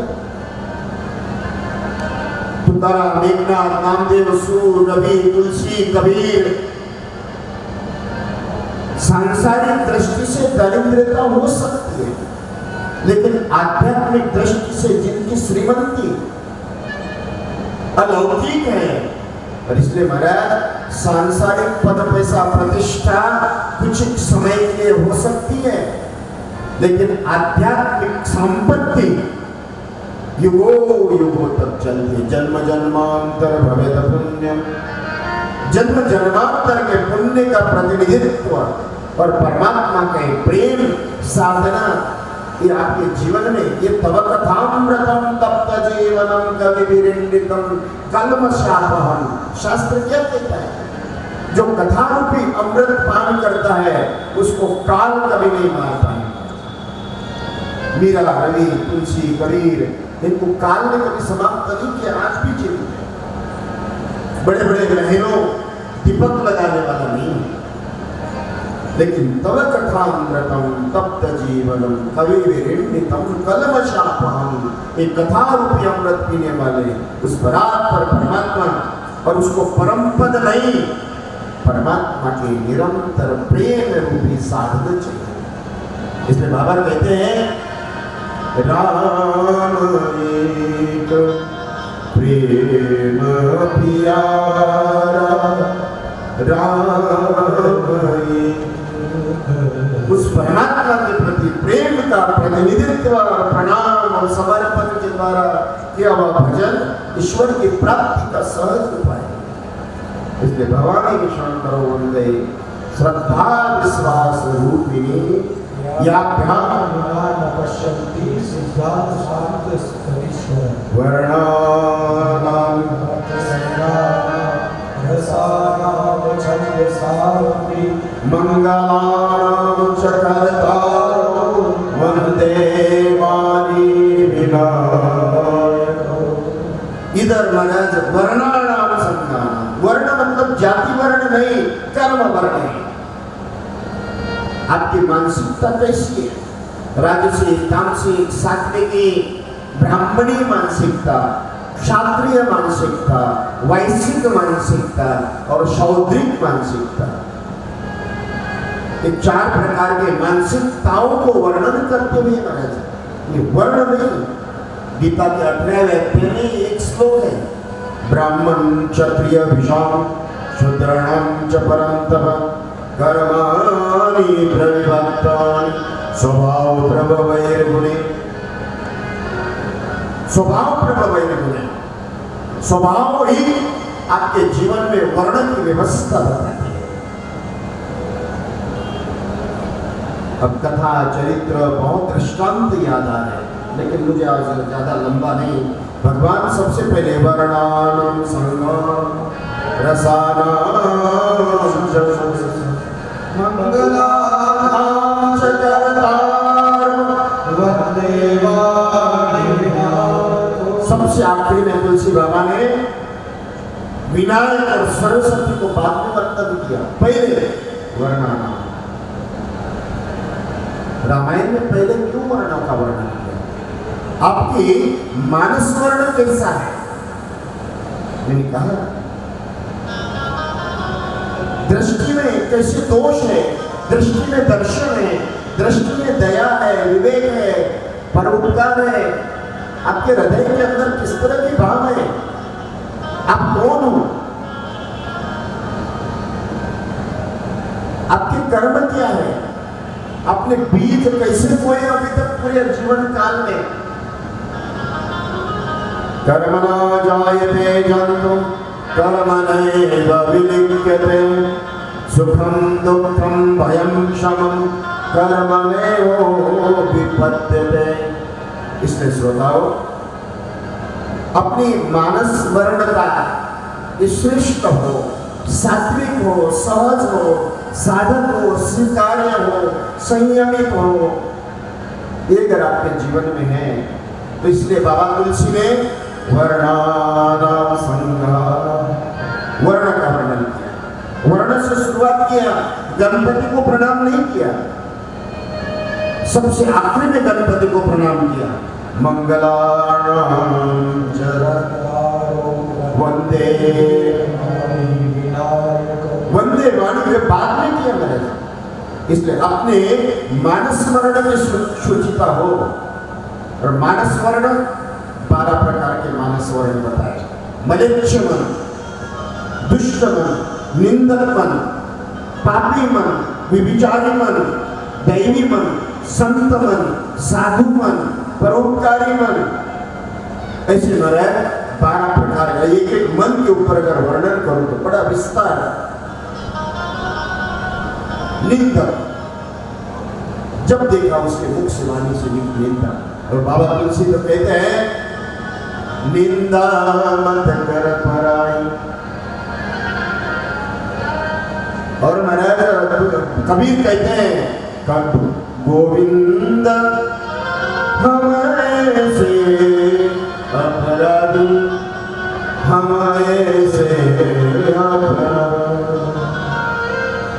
तुकाराम, मेघनाथ, नामदेव, सूर, रवि, तुलसी, कबीर सांसारिक दृष्टि से दरिद्रता हो सकती है, लेकिन आध्यात्मिक दृष्टि से जिनकी श्रीमंती अलौकिक है। और इसलिए महाराज सांसारिक पद पैसा प्रतिष्ठा कुछ समय के लिए हो सकती है, लेकिन आध्यात्मिक संपत्ति युगो युगो तक चलती। जन्म जन्मांतर भवेत पुण्यम, जन्म जन्मांतर के पुण्य का प्रतिनिधित्व और परमात्मा के प्रेम साधना, ये आपके जीवन में ये तव कथामृतम तप्त जीवनम कविभिरिंडितम कल्मषापहम। शास्त्र क्या कहता है? जो कथा रूपी अमृत पान करता है उसको काल कभी नहीं मार पाएगा। मीरा, रवि, तुलसी, कबीर, इनको काल ने कभी समाप्त नहीं किया, आज भी जीवित है। बड़े बड़े ग्रहणों दीपक लगाने वाला नहीं, लेकिन तव कथामृतम तप्त जीवनम कविभिरिंडितम कल्मषापहम, एक कथा रूपी अमृत पीने वाले उस परात्पर परमात्मा और उसको परम पद नहीं, परमात्मा के निरंतर प्रेम रूपी साधना चाहिए। इसलिए बाबा कहते हैं राम एक प्रेम प्यारा, राम उस परमात्मा के प्रति प्रेम का प्रतिनिधित्व, प्रणाम और समर्पण के द्वारा किया हुआ भजन ईश्वर की प्राप्ति का सहज उपाय। इसलिए भवानी के शरण करो वंदे श्रद्धा विश्वास रूपिणी पश्यन्ति सिद्धांत शांत ईश्वर वर्णानां मंगलानां च कर्तारो वंदे वाणी विनायको। इधर महाराज वर्णानाम संज्ञान, वर्ण मतलब जाति वर्ण नहीं, कर्म वर्ण है। आपकी मानसिकता कैसी है? राजसिक, तामसिक, सात्विकी, ब्राह्मणी मानसिकता, क्षात्रिय मानसिकता, वैश्विक मानसिकता और शौद्रिक मानसिकता। ये 4 प्रकार के मानसिकताओं को वर्णन करते हुए महाराज, ये वर्ण नहीं, गीता के 18वें अध्याय में एक श्लोक है, ब्राह्मण क्षत्रिय विषाम शूद्राणाम च परन्तप कर्माणि प्रविभक्तानि स्वभाव प्रभवैर्गुणे। स्वभाव प्रभवैर्गुणे, स्वभाव ही आपके जीवन में वर्ण की व्यवस्था बताती है। अब कथा चरित्र बहुत दृष्टांत याद आ रहे हैं, लेकिन मुझे आज ज्यादा लंबा नहीं। भगवान सबसे पहले वर्णानां संगम रसानां मंगलानां च कर्तारं वन्दे वाणिविनायकं। सबसे आखिरी में तुलसी बाबा ने विनायक और सरस्वती को बाद में वक्तव्य किया, पहले वर्णानां। रामायण में पहले क्यों वर्णों का वर्णन किया? आपकी मानस वर्ण कैसा है? मैंने कहा दृष्टि में कैसे दोष है, दृष्टि में दर्शन है, दृष्टि में दया है, विवेक है, परोपकार है। आपके हृदय के अंदर किस तरह की भाव है? आप कौन हो? आपके कर्म क्या है? आपने बीज कैसे बोए अभी तक पूरे जीवन काल में? कर्मणा जायते जन्तु कर्मणैव विलिख्यते सुखं दुःखं भयं शमं कर्मणैव विपद्यते। इसलिए श्रोताओ, अपनी मानस वर्णता श्रेष्ठ हो, सात्विक हो, सहज हो, साधक हो, स्वीकार्य हो, संयमित हो, ये अगर आपके जीवन में है तो इसलिए बाबा तुलसी ने वर्णानां संगम, वर्ण का वर्णन किया। वर्ण से शुरुआत किया, गणपति को प्रणाम नहीं किया, सबसे आखिरी में गणपति को प्रणाम किया। मंगलानां वंदे वंदे वाणी के बाद में किया महाराज। इसलिए अपने मानस वर्ण में शुचिता हो। और मानस वर्ण 12 प्रकार के मानस वर्ण बताए। मलेच्छ मन, दुष्ट मन, निंदक मन, पापी मन, व्यभिचारी मन, दैवी मन, संत मन, साधु मन, परोपकारी मन, ऐसे महाराज 12 प्रकार का। एक एक मन के ऊपर अगर वर्णन करूं तो बड़ा विस्तार है। निंदक, जब देखा उसके मुख से वाणी से निंदा। और बाबा तुलसी तो कहते हैं निंदा मत कर पराई। और महाराज कबीर कहते हैं गोविंद हमारे से अपराध, हमारे से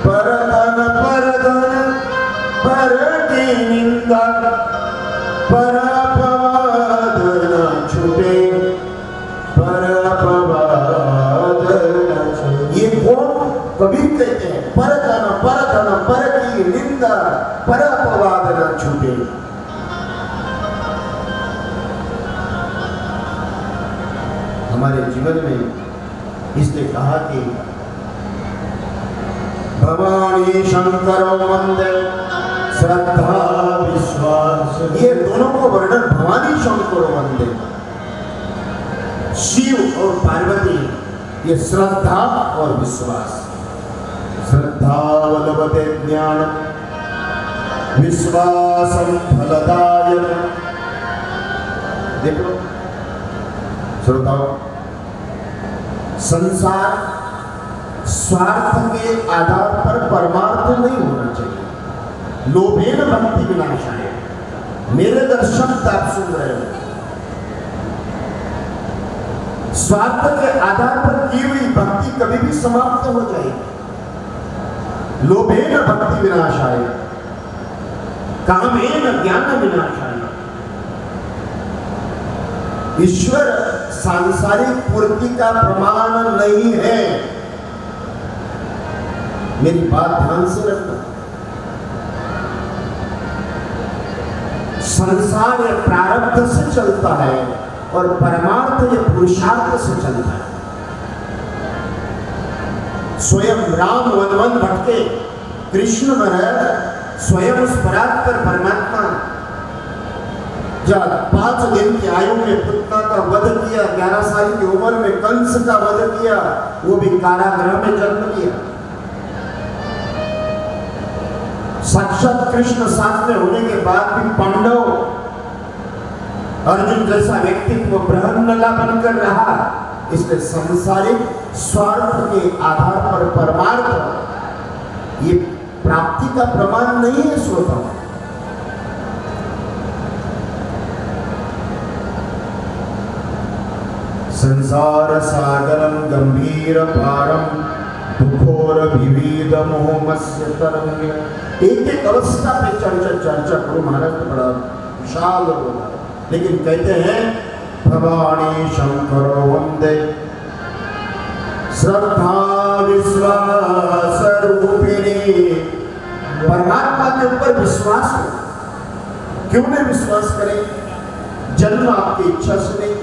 परधन परधन पर की निंदा, पर अपवाद न छूटे, पर अपवाद न छूटे। ये कौन? कबीर कहते हैं परधन परधन पर की निंदा, पर अपवाद न छूटे। हमारे जीवन में इसने कहा कि भवानी शंकर वंदे श्रद्धा विश्वास, ये दोनों को वर्णन भवानी शंकर वंदे। शिव और पार्वती, ये श्रद्धा और विश्वास। श्रद्धा बलवते ज्ञान, विश्वासम फलदायक। देखो श्रोताओ, संसार स्वार्थ के आधार पर परमार्थ नहीं होना चाहिए। लोभेन भक्ति विनाशाय। मेरे अगर शब्द आप सुन रहे हो, स्वार्थ के आधार पर की हुई भक्ति कभी भी समाप्त हो जाएगी। लोभेन भक्ति विनाशाय, कामेन ज्ञान विनाशाय। ईश्वर सांसारिक पूर्ति का प्रमाण नहीं है। मेरी बात ध्यान से रखना। संसार ये प्रारब्ध से चलता है और परमार्थ ये पुरुषार्थ से चलता है। स्वयं राम वन वन भटके, कृष्ण महाराज स्वयं उस परात्पर परमात्मा जब 5 दिन की आयु में पुतना का वध किया, 11 साल की उम्र में कंस का वध किया, वो भी कारागृह में जन्म लिया। साक्षात कृष्ण साथ में होने के बाद भी पांडव अर्जुन जैसा व्यक्तित्व बृहन्नला बनकर रहा। इसलिए सांसारिक स्वार्थ के आधार पर परमार्थ ये प्राप्ति का प्रमाण नहीं है श्रोता। संसार सागरम गंभीर पारम दुखोर विविध मोहमस्य तरंग। एक एक अवस्था पे चर्चा करो महाराज तो बड़ा विशाल होगा, लेकिन कहते हैं भवानी शंकर वंदे श्रद्धा विश्वास रूपिणी। परमात्मा के ऊपर विश्वास हो, क्यों नहीं विश्वास करें? जन्म आपकी इच्छा से नहीं,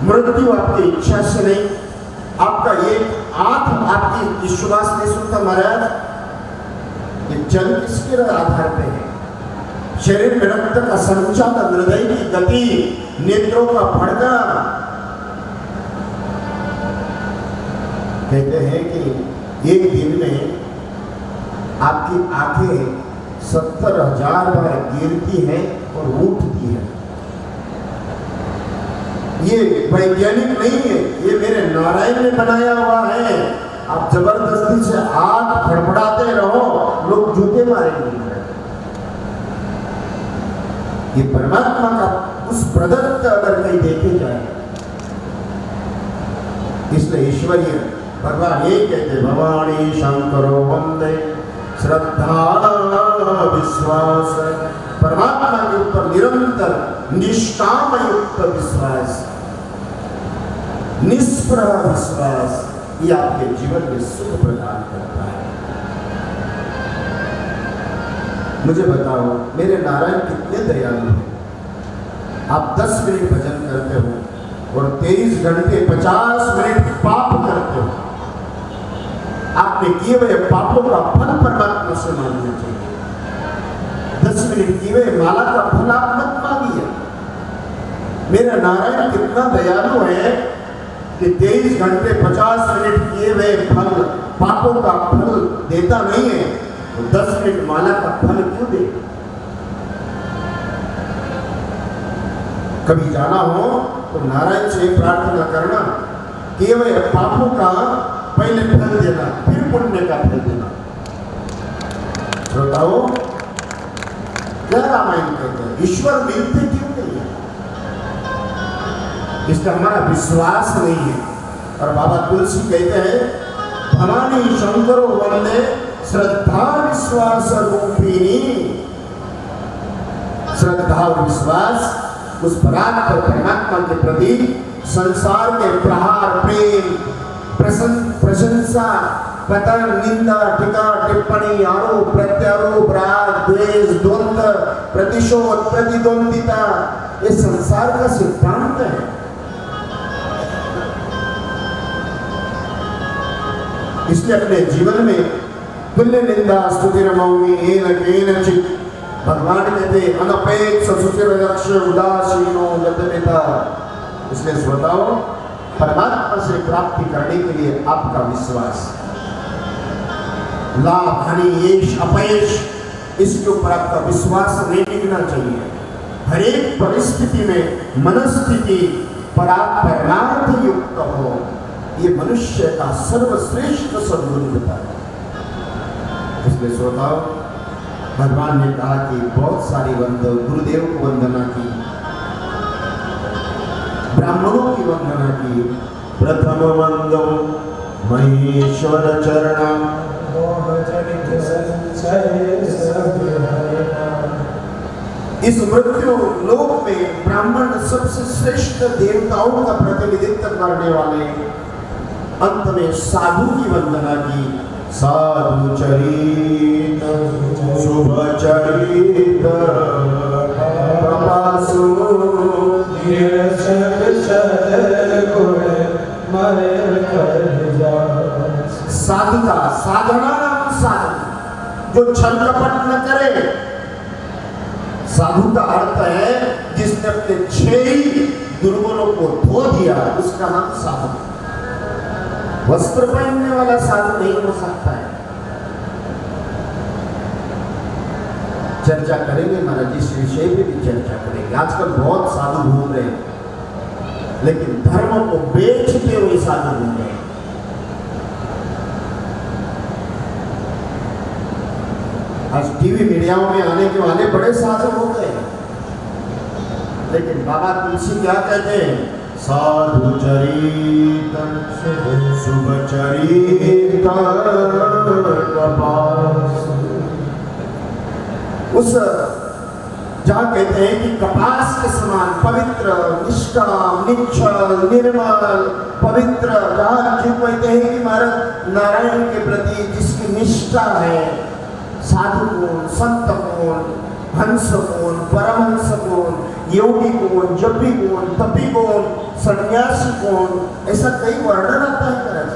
मृत्यु आपकी इच्छा से नहीं, आपका एक आंख आपकी विश्वास नहीं सुनता महाराज। ये जन्म किसके आधार पे है? शरीर में रक्त का संचालन, हृदय की गति, नेत्रों का फड़का। कहते हैं कि एक दिन में आपकी आंखें 70,000 बार गिरती है और उठती है। ये वैज्ञानिक नहीं है, ये मेरे नारायण ने बनाया हुआ है। आप जबरदस्ती से आंख फड़फड़ाते रहो, लोग जूते मारेंगे। ये परमात्मा का उस प्रदत्त अगर कहीं देखे जाए, इसलिए ईश्वरीय भगवान ये कहते भवानी शंकरो वंदे श्रद्धा विश्वास। परमात्मा के ऊपर निरंतर निष्काम युक्त विश्वास, निष्प्रह विश्वास, ये आपके जीवन में सुख प्रदान करता है। मुझे बताओ मेरे नारायण कितने दयालु हैं। आप 10 मिनट भजन करते हो और 23 घंटे 50 मिनट पाप करते हो। आपने किए हुए पापों का फल परमात्मा से मांगना चाहिए। 10 मिनट किए हुए माला का फल आप मत मांगिए। मेरा नारायण कितना दयालु है कि 23 घंटे 50 मिनट किए हुए फल, पापों का फल देता नहीं है, तो 10 मिनट माला का फल क्यों दे? कभी जाना हो तो नारायण से प्रार्थना करना कि ये पापों का पहले फल देना, फिर पुण्य का फल देना। श्रोताओ क्या रामायण कहते हैं? ईश्वर मिलते क्यों नहीं है? इसका हमारा विश्वास नहीं है। और बाबा तुलसी कहते हैं भवानी शंकरो वंदे श्रद्धा विश्वास रूपिणी। श्रद्धा और विश्वास उस परात्पर परमात्मा के प्रति संसार के प्रहार, प्रेम, प्रशंसा, पतन, निंदा, टीका, टिप्पणी, आरोप, प्रत्यारोप, राग, द्वेष, द्वंद्व, प्रतिशोध, प्रतिद्वंदिता, ये संसार का सिद्धांत है। इसलिए अपने जीवन में तुल्य निंदा स्तुतिर्मौनि येन केनचित्। भगवान कहते अनपेक्ष सुचिरदक्ष उदासीनो गतमिता। इसलिए श्रोताओ परमात्मा से प्राप्ति करने के लिए आपका विश्वास, लाभ हानि यश अपयश, इसके ऊपर आपका विश्वास नहीं टिकना चाहिए। हर एक परिस्थिति में मनस्थिति परमार्थ युक्त हो, ये मनुष्य का सर्वश्रेष्ठ सद्गुण होता है। इसलिए श्रोताओ भगवान ने कहा कि बहुत सारी गुरुदेव को वंदना की, ब्राह्मणों की वंदना की। प्रथम वंदो महेश्वर चरणम। इस मृत्यु लोक में ब्राह्मण सबसे श्रेष्ठ देवताओं का प्रतिनिधित्व करने वाले, अंत में साधु की वंदना की। साधु चरित शुभ चरित साधुता साधना नाम साधना, जो छल कपट न करे। साधु का अर्थ है जिसने अपने 6 ही दुर्गुणों को धो दिया, उसका नाम साधु। वस्त्र पहनने वाला साधु नहीं हो सकता है। चर्चा करेंगे महाराज, इस विषय पे भी चर्चा करेंगे। आजकल बहुत साधु घूम रहे हैं, लेकिन धर्म को बेचते हुए साधु घूम रहे हैं। आज टीवी मीडियाओं में आने के वाले बड़े साधु हो गए, लेकिन बाबा तुलसी क्या कहते हैं? साधु चरित शुभ चरित उस जहाँ कहते हैं कि कपास के समान पवित्र, निष्काम, निश्चल, निर्मल, पवित्र, जहाँ जो कहते हैं कि महाराज नारायण के प्रति जिसकी निष्ठा है, साधु कौन, संत कौन, हंस कौन, परमहंस कौन, योगी कौन, जपी कौन, तपी कौन, सन्यासी कौन, ऐसा कई वर्णन आता है महाराज।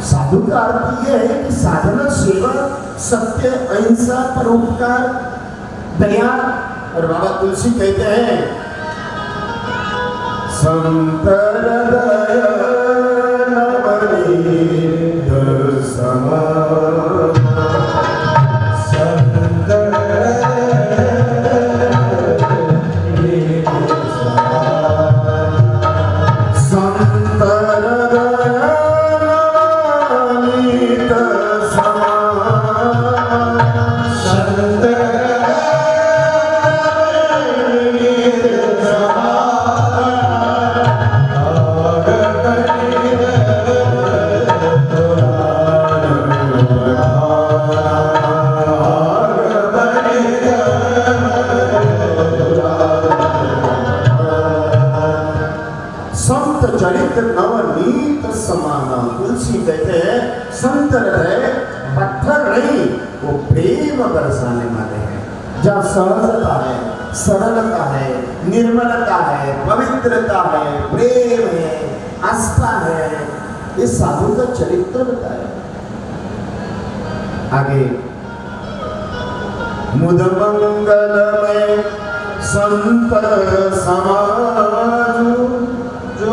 साधु का अर्थ यह है कि साधना, सेवा, सत्य, अहिंसा, परोपकार, दया। और बाबा तुलसी कहते हैं संतर दया नवनीत समान, संतर चरित्र नवनीत समाना। तुलसी कहते हैं संत है, पत्थर नहीं, वो प्रेम बरसाने वाले हैं। जहाँ सहजता है, सरलता है, निर्मलता है, पवित्रता है, प्रेम है, आस्था है, ये साधु का चरित्र बताया। आगे मुद मंगलमय संत समाज जो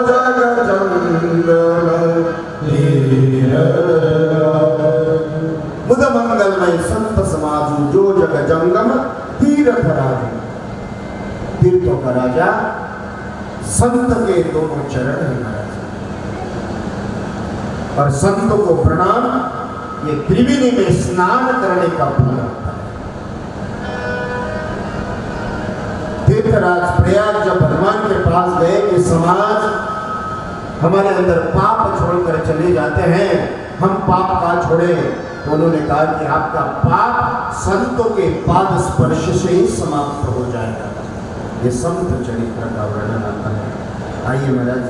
जग जंगल मुद मंगलमय संत समाज जो जग जंगम तीर्थ राज। तीर्थों का राजा संत के दोनों चरण है महाराज, और संतों को प्रणाम। ये त्रिवेणी में स्नान करने का फल होता है। तीर्थराज प्रयाग जब भगवान के पास गए कि समाज हमारे अंदर पाप छोड़कर चले जाते हैं, हम पाप का छोड़े, तो उन्होंने कहा कि आपका पाप संतों के पाद स्पर्श से ही समाप्त हो जाएगा। ये संत चरित्र का वर्णन आता है। आइए महाराज,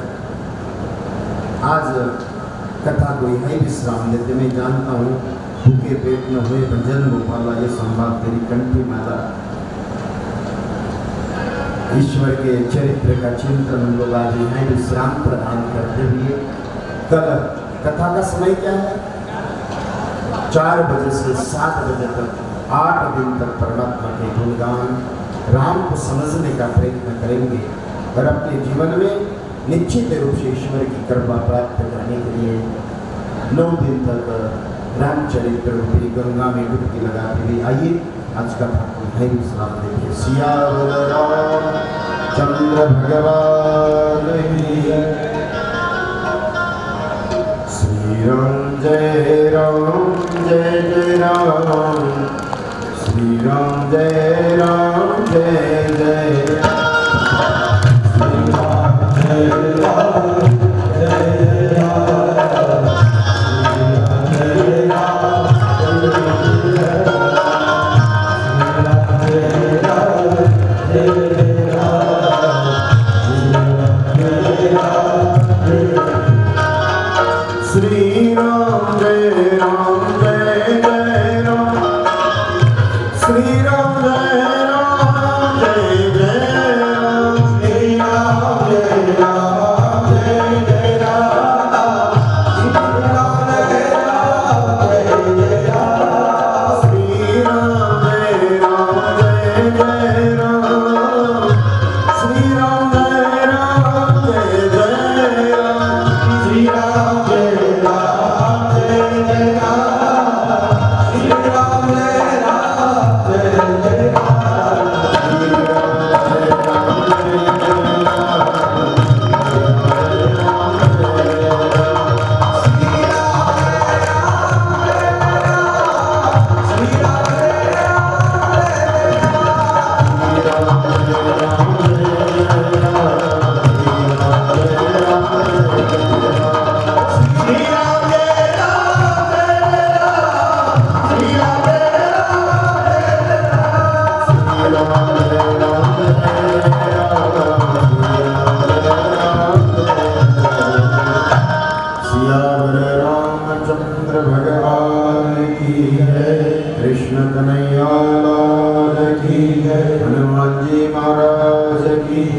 आज कथा को यही विश्राम देते। मैं जानता हूँ भूखे पेट न हुए भजन गोपाला, ये संवाद तेरी कंठी माला। ईश्वर के चरित्र का चिंतन हम लोग आज यहाँ विश्राम प्रदान करते हुए, कल कथा का समय क्या है? 4 बजे से 7 बजे तक 8 दिन तक परमात्मा के गुणगान, राम को समझने का प्रयत्न करेंगे और अपने जीवन में निश्चित रूप से ईश्वर की कृपा प्राप्त करने के लिए 9 दिन तक रामचरित्र रूपी गंगा में डुबकी लगाते हुए आइए आज का है विश्राम देखिए। सियावर रामचंद्र भगवान की श्री राम जय राम जय जय राम, श्री राम जय राम जय जय राम, श्री राम जय राम जय जय राम, श्री राम जय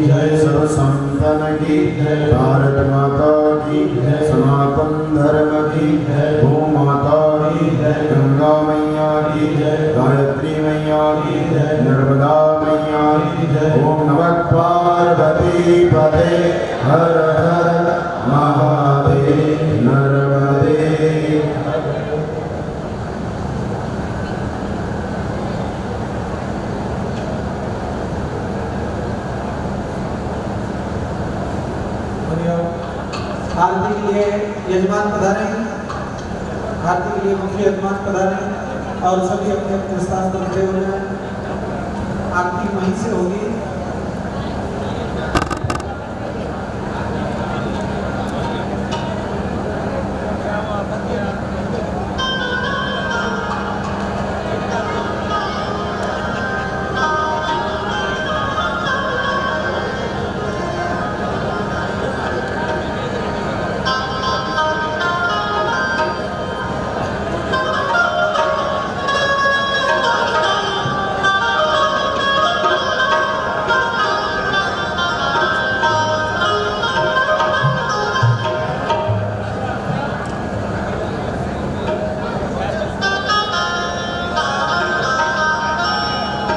जय सर्व संतन की भारत माता की सनातन धर्म की गौ माता की गंगा मैया की गायत्री मैया की नर्मदा मैया की ओम नमः पार्वती पते हर हर महादेव नर्मदे। आरती के लिए यजमान पधारे, आरती के लिए मुख्य यजमान पधारे और सभी अपने अपने स्थान पर खड़े हो जाए। आरती वहीं से होगी।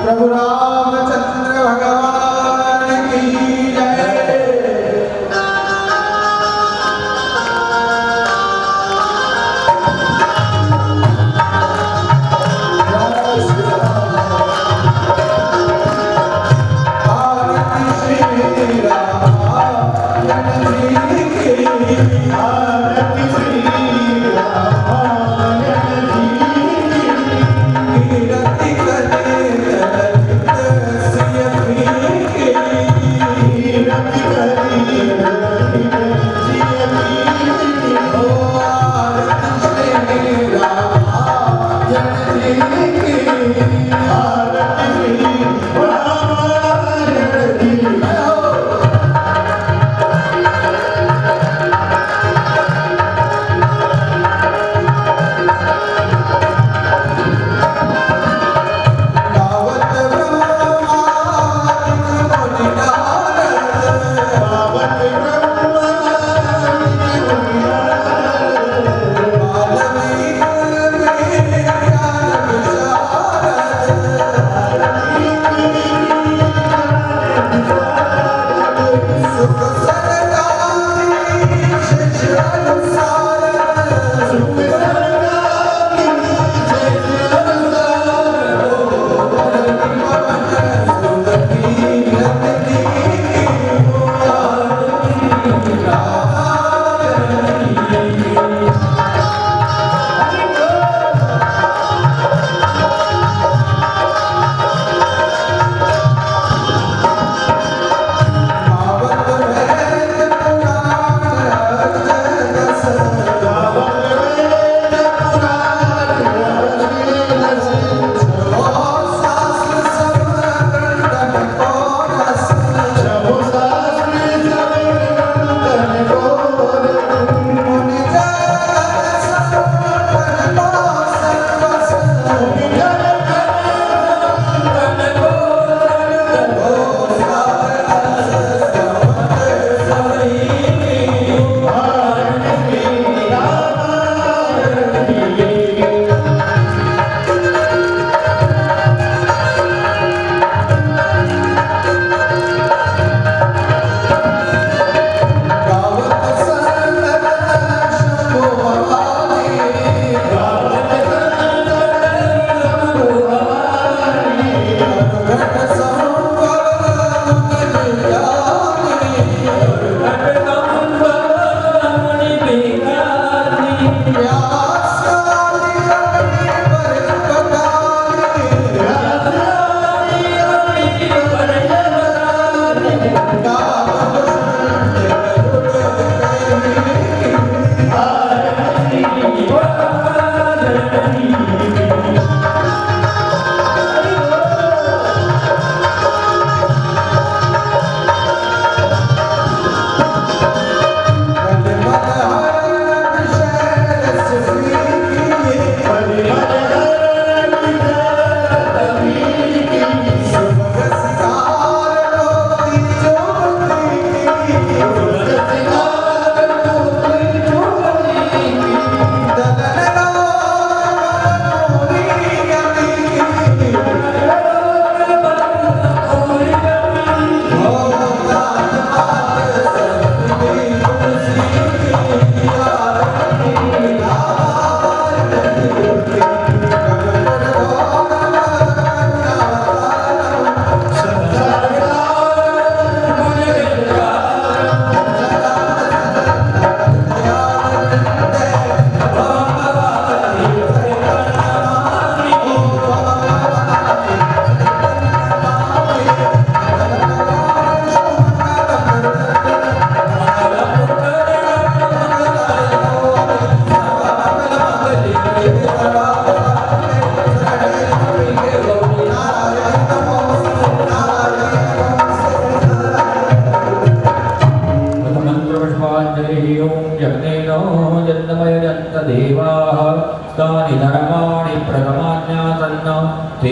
प्रभु रामचंद्र भगवान की जय। आरती श्री राम जी की, आरती श्री राम जी की, कीर्ति करे सिय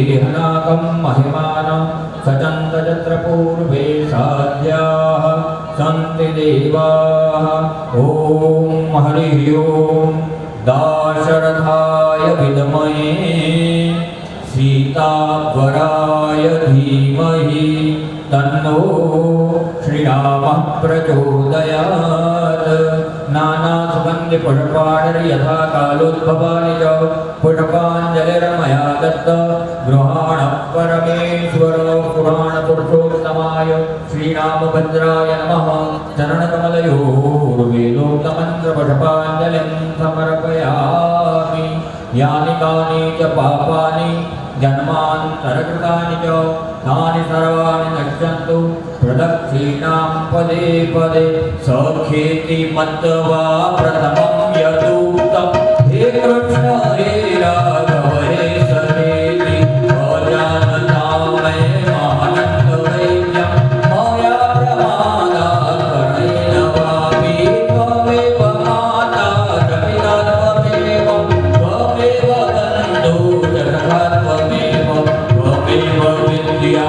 देहनाकं महिमानं सचन्त यत्र पूर्वे साध्याः सन्ति देवाः ॐ हरिः ॐ दाशरथाय विद्महे सीतावराय धीमहि तन्नो श्रीरामः प्रचोदयात् नानासुगन्धि पुष्पाणि यथा कालोद्भवानि च पुष्पाञ्जलिर्मया दत्त गृहाण परमेश्वर पुराणपुरुषोत्तमाय श्रीरामभद्राय नमः चरणकमलयोर्वेदोक्तमन्त्रपुष्पाञ्जलिं समर्पयामि यानि कानि च पापानि जन्मान्तरकृतानि च तानि सर्वाणि नश्यन्तु प्रदक्षिणां पदे पदे सखेति मत्वा प्रथमं यदुक्तं हे कृष्ण हे राघव हे सखेति अजानतां मयमानन्दवैद्यं मया प्रमादात् करणेन वापि त्वमेव माता च पिता त्वमेव त्वमेव बन्धुः च सखा त्वमेव विद्या